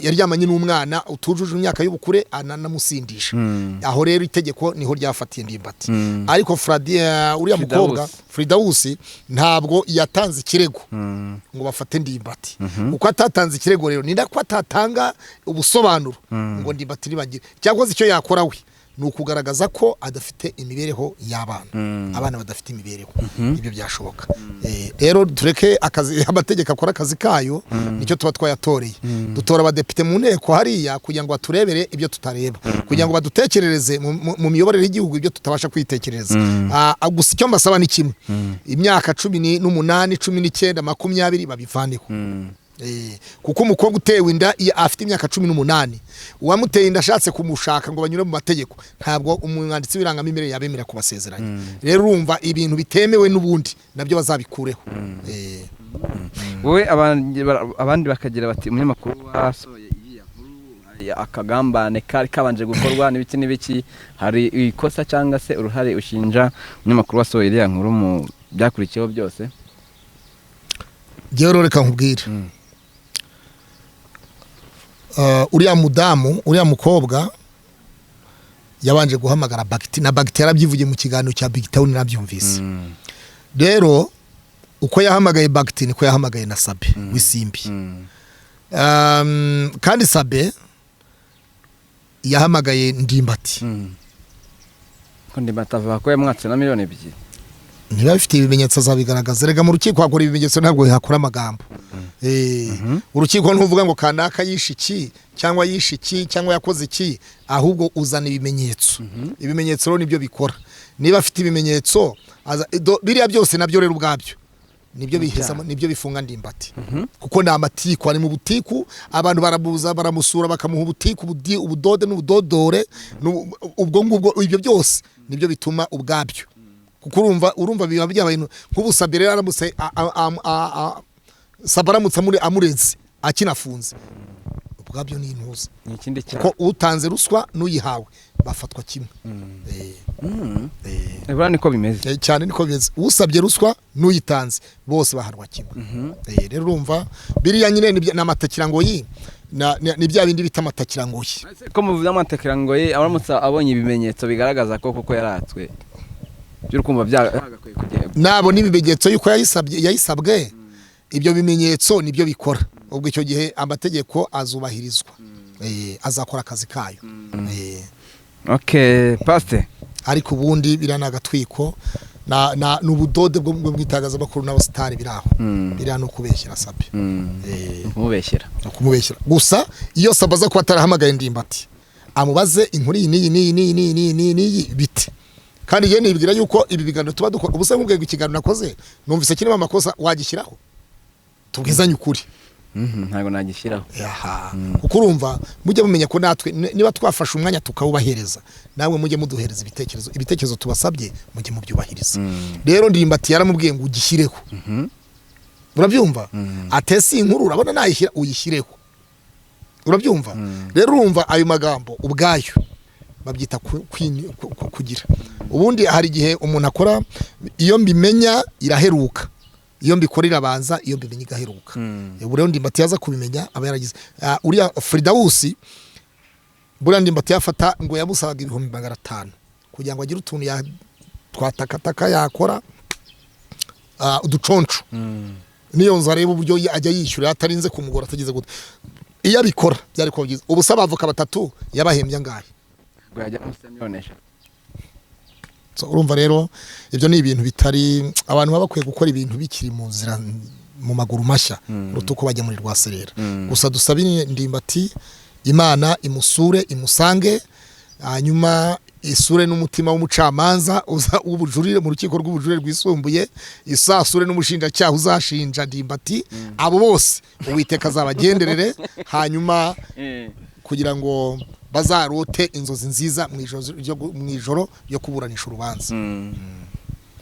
yaryamanye n'umwana utujuje imyaka y'ubukure ananamusindisha aho rero itegeko niho ryafatiye Ndimbati ariko uriya mukobwa Firdausi ntabwo yatanze ikirego ngo bafate Ndimbati uko atatanze ikirego rero ninda ko atatanga ubusobanuro ngo Ndimbati nibagire cyangwa icyo yakora we nukugaragaza ko adafite imibereho y'abana abana badafite imibereho ibyo byashoboka rero tureke akazi amategeko akora akazi kayo nicyo tuba twayatoreye dutora abadepite mu nteko hariya kugira ngo baturebere ibyo tutareba kugira ngo badutekerereze mu miyoborere y'igihugu ibyo tutabasha kwitekereza gusa icyo mbasaba ni kimwe imyaka 18 19 20 babivaneho kuko umukobwa utewe inda afite imyaka 18 uwamuteye inda ashatse kumushaka ngo banyure mu mategeko ntabwo umwanditsi w'irangamimerere yabemera kubasezeranya rero urumva ibintu bitemewe n'ubundi nabyo bazabikureho wowe abandi bakagira bati umunyamakuru wasoye iyi nkuru akagambane kari kabanje gukorwa n'ibiki hari ikosa cyangwa se uruhare ushinja umunyamakuru wasoye iriya nkuru mu byakurikiyeho byose Jyewe reka nkubwire uriya mukobwa yabanje guhamagara Bac-t na Bac-t yarabyivugiye mu kiganiro cya BigTown nabyumvise rero uko yahamagaye Bac-t niko yahamagaye na Sabe w'isimbi kandi Sabe yahamagaye Ndimbati ko Ndimbati avuga ko yamwatse na miliyoni 2 niba bifite ibimenyetso azabigaragaza rega mu rukiko hakora ibimenyetso ntabwo yakora amagambo urukiko ntuvuga ngo kanaka yishiki cyangwa yakoze iki ahubwo uzana ibimenyetso ibimenyetso rero nibyo bikora niba afite ibimenyetso biriya byose nabyo rero ubwabyo nibyo bihezamo nibyo bifunga Ndimbati kuko na amatiku ari mu butiku abantu barabuza baramusura bakamuha ubutiku ubudode n'ubudodore ubwo ngubwo ibyo byose nibyo bituma ubwabyo kuko urumva biba byabaye nk'ubusabye rero aramutse sabaramutse amureze akinafunze ubwabyo ni intuza n'ikindi ko utanze ruswa n'uyihawe bafatwa kimwe ebura niko bimeze cyane niko bimeze usabye ruswa n'uyitanze bose baharwa kimwe rero urumva biriya nyine n'amatakirangoyi ni bya bindi bita amatakirangoyi ko muvuze amatakirangoyi abaramutse abonye ibimenyetso bigaragaza ko koko yaratswe by'urukumva byagakwiye kugenda nabo n'ibimenyetso yuko yayisabwe ibyo bimenyetso nibyo bikora ubwo icyo gihe amategeko azubahirizwa azakora akazi kayo okay paste ariko ubundi biranagatwiko n'ubudode bwo bw'itangazamakuru n'abasitari biraho biriya no kubeshyira Sabe kumubeshyira gusa iyo Sabe aza ko atarahamagaye Ndimbati amubaze inkuru iyi biti kandi yene ibwira yuko ibi biganiro tuba dukora ubuse nkubwiye ikiganiro nakoze numvise kirimo amakosa wagishyiraho tubwizanye ukuri ntago nagishyiraho kuko urumva mujye mumenya ko natwe niba twafashe umwanya tukawubahereza nawe mujye muduhereza ibitekerezo tubasabye mujye mubyubahiriza rero Ndimbati yaramubwiye ngo ugishyireho urabyumva atesi inkuru urabona nayishyira uyishyireho urabyumva rero urumva ayo magambo ubwayo babyita kugira ubundi hari igihe umuntu akora iyo mbimenya iraheruka iyo mbikorera abanza iyo mbimenya igaheruka rero Ndimbati yaza kubimenya aba yaragize uriya Firdausi buriya Ndimbati yafata ngo yamusabaga 500 kugira ngo agire utuntu twatakataka yakora uduconco niyo nzu areba uburyo ajya yishyura atarinze kumugora atageze gute iyo abikora byari ko byiza ubu saba avoka batatu yabahembye ngahe ngo yajya musemyonesha so urumva rero ibyo ni ibintu bitari abantu baba bakwiye gukora ibintu bikiri mu nzira mu maguru mashya rutuko bajya muri rwaserera gusa dusabine ndimbati Imana imusure imusange hanyuma isure n'umutima w'umucamanza uza ubujurire mu rukiko rw'ubujurire rwisumbuye isasure n'umushinjacyaha uzashinja ndimbati abo bose uwiteka azabagenderere hanyuma kugira ngo bazarote inzozi nziza mu ijoro ryo kuburanisha urubanza.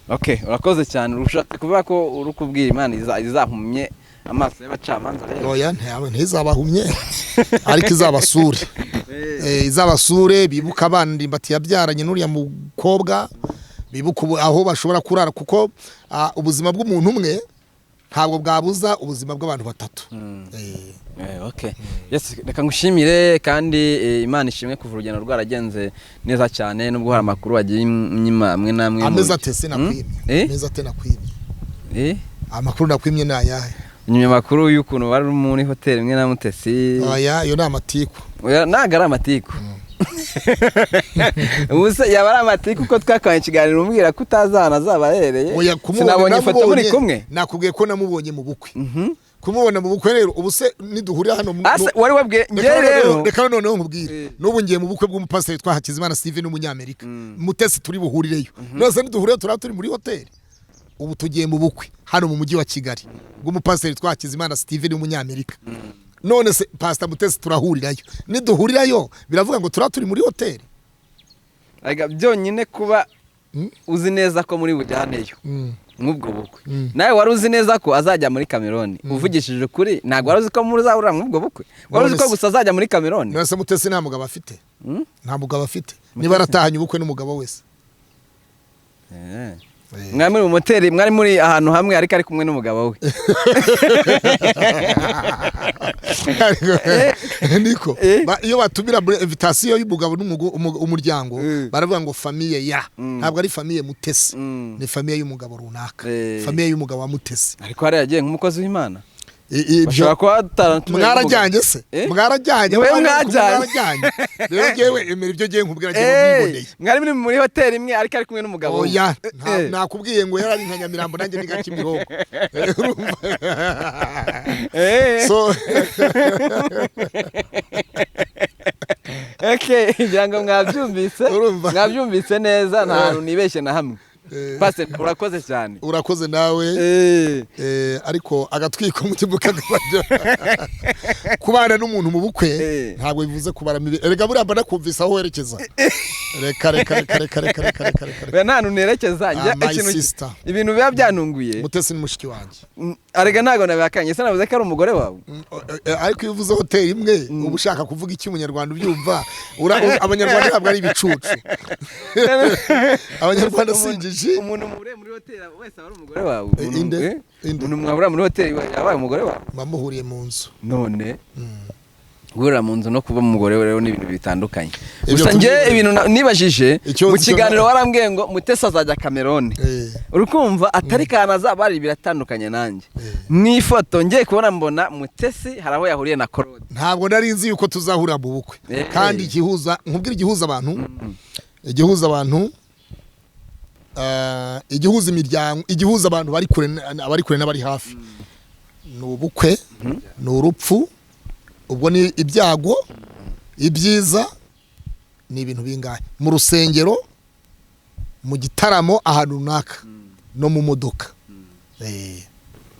Okay, urakoze cyane urushatse kuvuga ko uri kubwira Imana izahumye amaso y'abacamanza rero. Oya ntizabahumye ariko izabasure. Izabasure bibuka abana ndimbati yabyaranye n'uriya mukobwa bibuka aho bashobora kurara kuko ubuzima bw'umuntu umwe ntabwo bwabuza ubuzima bw'abantu batatu. Okay. Yes, reka ngushimire kandi Imana ishimwe kuva urugendo rwaragenze neza cyane nubwo hari amakuru wagiye inyuma amwe namwe. Ameza tese nakwimye. Ameza te nakwimye. Amakuru nakwimye nayahe? Nyuma makuru y'ukuntu bari muri hotel imwe na Mutesi. Oya yo na amatiku. Oya nagara amatiku. Ubuse yabara amatiku uko twakanye ikiganiro umbwira ko utazana zabahereye. Sinabonye ifoto muri kumwe. Nakubwiye ko namubonye mu bukwe. Kumubona mu bukwe rero ubuse niduhurira hano wari wabwiye nge rero reka noneho nkubwire n'ubu ngiye mu bukwe bw'umupasiteri twa Hakizimana Steven w'umunyamerika Mutesi turi buhurireyo nose niduhurira turi muri hotel ubu tugiye mu bukwe hano mu mujyi wa Kigali bw'umupasiteri twa Hakizimana Steven w'umunyamerika none se Pastor Mutesi turahurirayo niduhurirayo biravuga ngo turi muri hotel aga byonyine kuba uzi neza ko muri bujyaneyo nk'ubwo bukwe nawe wari uzi neza ko azajya muri Cameroon uvugishije kuri ntabwo wari uzi ko muzahurira nk'ubwo bukwe wari uzi ko gusa azajya muri Cameroon nase Mutesi nta mugabo afite nta mugabo afite niba aratahanye ubukwe n'umugabo wese mwari muri moteri mwari muri ahantu hamwe ariko ari kumwe n'umugabo we niko iyo batumira invitation y'umugabo n'umuryango baravuga ngo famille ya ntabwo ari famille Mutesi ni famille y'umugabo runaka famille y'umugabo wa Mutesi ariko hari yagiye nk'umukozi w'Imana ibyo mwarajyanye se mwarajyanye rero ngewe emera ibyo ngiye nkubwira ngiye mwari muri hotel imwe ariko ari kumwe n'umugabo oya nakubwiye ngo yarari nka Nyamirambo nanjye ni Gakimirongo so okay ngirango mwabyumvise neza nta hantu nibeshye na hamwe Pastor urakoze cyane urakoze nawe ariko agatwiko mu kibuga kubana n'umuntu mu bukwe ntabwo bivuze kubara mibi erega buriya mba nakumvisa aho werekeza reka nta nerekeza njye ikintu ibintu biba byanunguye Mutesi ni mushiki wanjye arega ntago nabakanye se navuze ko ari umugore wawe ariko iyo uvuze hotel imwe uba ushaka kuvuga iki umunyarwanda ubyumva abanyarwanda ntabwo ari ibicucu abanyarwanda sinjiji umuntu mure muri hotel wese ari umugore wawe umuntu mwabura muri hotel yabaye umugore wawe bamuhuriye mu nzu none guhurira mu nzu no kuba umugore rero ni ibintu bitandukanye gusa nge ibintu nibajije mu kiganiro warambwiye ngo Mutesi azajya Cameroon urukumva atari kana azabari biratandukanye nanjye mwifoto ngiye kubona mbona Mutesi haraho yahuriye na Claude ntabwo nari nzi yuko tuzahurira mu bukwe kandi igihuza nkubwira igihuza abantu igihuza imiryango igihuza abantu bari kure n'abari hafi ni ubukwe ni urupfu ubwo ni ibyago ibyiza ni ibintu bingahe mu rusengero mu gitaramo ahantu runaka no mu modoka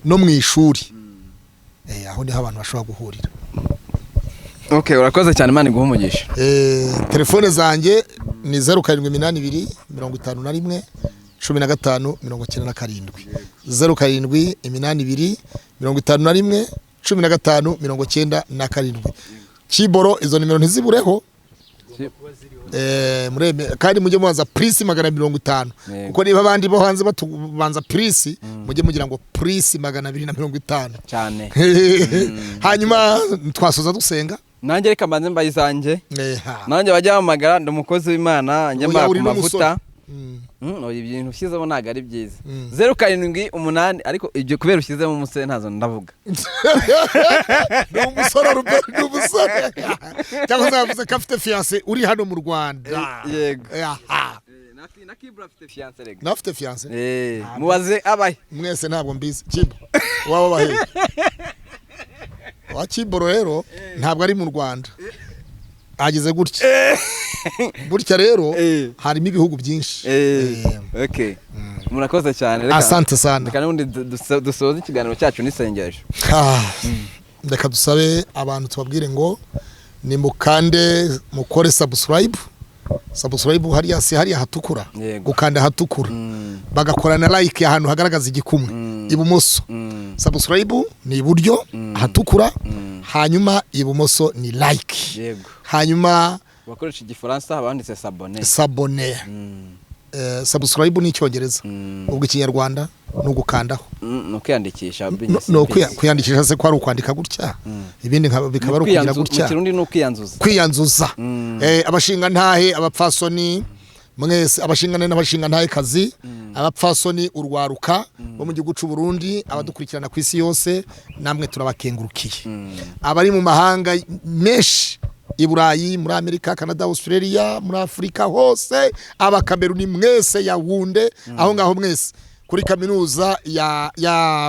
no mu ishuri aho niho abantu bashobora guhurira. Okay, urakoze cyane Imana iguhe umugisha. Telefone zanjye ni 0782 51 15 97 0782 51 15 97 Kiboro izo nimero ntizibureho kandi mujye mubanza prise 250 kuko niba abandi bo hanze batubanza prise mujye mugira ngo prise 250 cyane hanyuma twasoza dusenga nanjye reka mbanze mbayizanjye nanjye bajya bamagara ndumukozi w'Imana njye mara ku mavuta ibintu ushyizemo ntago ari byiza 078 ariko ibyo kubera ushyizemo umusore ntazo ndavuga ni umusore Albert ni umusore cyangwa zavuze ko afite fiancé uri hano mu Rwanda yego na Kibra afite fiancé rega nafite fiancé mubaze abaye mwese ntabwo mbizi Kibo waba bahe wa Kiboro rero ntabwo ari mu Rwanda agize gutya rero harimo ibihugu byinshi okay murakoze cyane asante sana reka n'undi dusoza ikiganiro cyacu n'isengesho reka dusabe abantu tubabwire ngo ni mukande mukore subscribe hariya hatukura gukanda hatukura bagakora na like ahantu hagaragaza igikumwe ibumoso subscribe ni iburyo hatukura hanyuma ibumoso ni like hanyuma bakoresha igifaransa banditse s'abonner subscribe ni icyongereza ubwo ikinyarwanda no gukandaho no kwiyandikisha no kwiyandikisha se ko ari ukwandika gutya ibindi bikaba ari ukugira gutya ikirundi no kwiyanzuza abashinga ntahe abapfasoni mwese abashingane n'abashinga ntahe kazi abapfasoni urwaruka bo mu gihugu cy'u Burundi abadukurikirana ku isi yose namwe turabakengurukiye abari mu mahanga menshi i Burayi muri Amerika Canada Australia muri Afrika hose aba Cameroon mwese yahunde aho ngaho mwese kuri kaminuza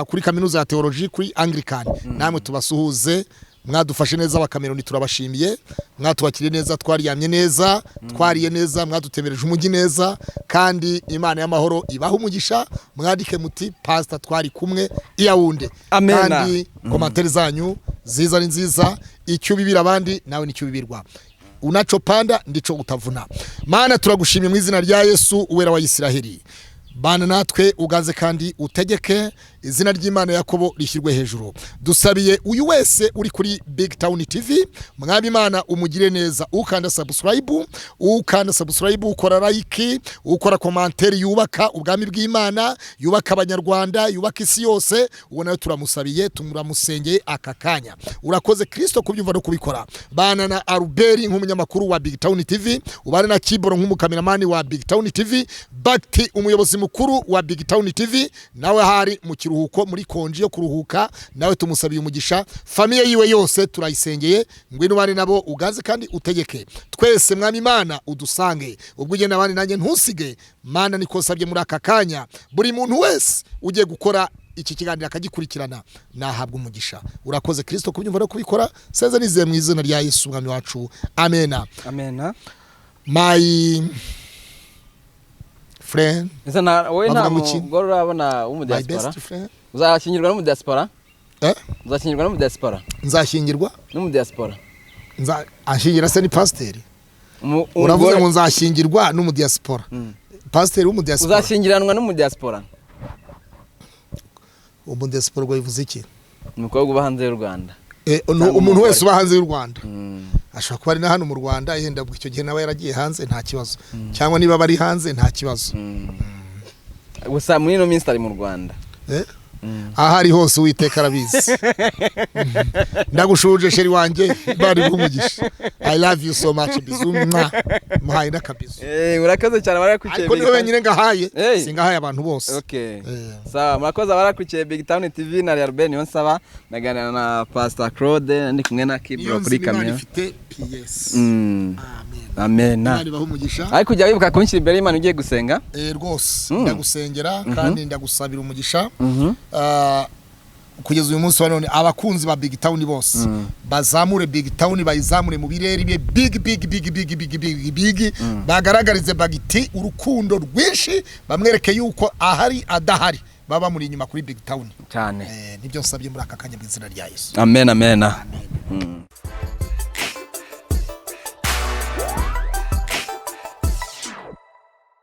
kuri kaminuza ya theology kuri Anglican namwe tubasuhuze mwadufashe neza aba Cameroon turabashimiye mwatwakiriye neza twariyamye neza twariye neza mwadutemereje umujyi neza kandi Imana y'amahoro ibaho umugisha mwadike muti pastor twari kumwe iyawunde kandi commentaire zanyu ziza ni nziza icyo bibira abandi nawe nicyo bibirwa unachopanda ndico utavuna Mana turagushimye mu izina rya Yesu uwera wa Isiraheli bana natwe ugaze kandi utegeke izina ry'Imana Yakobo rishyirwe hejuru dusabiye uyu wese uri kuri BigTown TV mwabi Imana umugire neza ukanda subscribe ukora like ukora commentaire yubaka ubwami bw'Imana yubaka abanyarwanda yubaka isi yose ubona turamusabiye tumumusengeye akakanya urakoze Kristo kubyumva no kubikora bana na Albert nk'umunyamakuru wa BigTown TV ubane na Kiboro nk'umukameramani wa BigTown TV Bac-t umuyobozi mukuru wa BigTown TV nawe hari mu kiruhuko muri konji yo kuruhuka nawe tumusabiye umugisha famille yiwe yose turayisengeye ngwino bari nabo ugaze kandi utegeke twese mwami Imana udusange ubwo ugenda abandi nanjye ntusige Mana niko sabye muri aka kanya buri muntu wese ugiye gukora iki kiganiro akagikurikirana nahabwa umugisha urakoze Kristo kubyumva no kubikora senze nizeye mu izina rya Yesu mwami wacu amena my friend izana wowe nta mugore urabona w'umudiaspora uzashyingirwa n'umudiaspora uzashyingirwa n'umudiaspora nzashyingirwa n'umudiaspora ashyingira se ni pasteur uravuze ngo nzashyingirwa n'umudiaspora pasteur w'umudiaspora uzashyingiranwa n'umudiaspora umudiaspora bivuze iki umukobwa uba hanze y'u Rwanda umuntu wese uba hanze y'u Rwanda ashobora kuba ari na hano mu Rwanda yenda icyo gihe nawe yaragiye hanze nta kibazo cyangwa niba bari hanze nta kibazo gusa muri no minsi ari mu Rwanda ahari hose Uwiteka arabizi ndagushuje sheri wanjye bari bumugisha I love you so much bizumwa muhaye nakabizo murakoze cyane barakwikiye ariko niwe wenyine ngahaye singahaye abantu bose okay sawa murakoze barakwikiye BigTown TV na Albert niyo nsaba naganira na Pastor Claude ndi kumwe na Kibro kuri kamera amen ariko ujya wibuka kunshyira imbere y'Imana ugiye gusenga rwose ndagusengera kandi ndagusabira umugisha kugeza uyu munsi wa none abakunzi ba BigTown bose bazamure BigTown bayizamure mu birere bye big bagaragarize Bac-t urukundo rwinshi bamwereke yuko ahari adahari baba muri inyuma kuri BigTown cyane nibyo nsabye muri aka kanya mu izina rya Yesu amen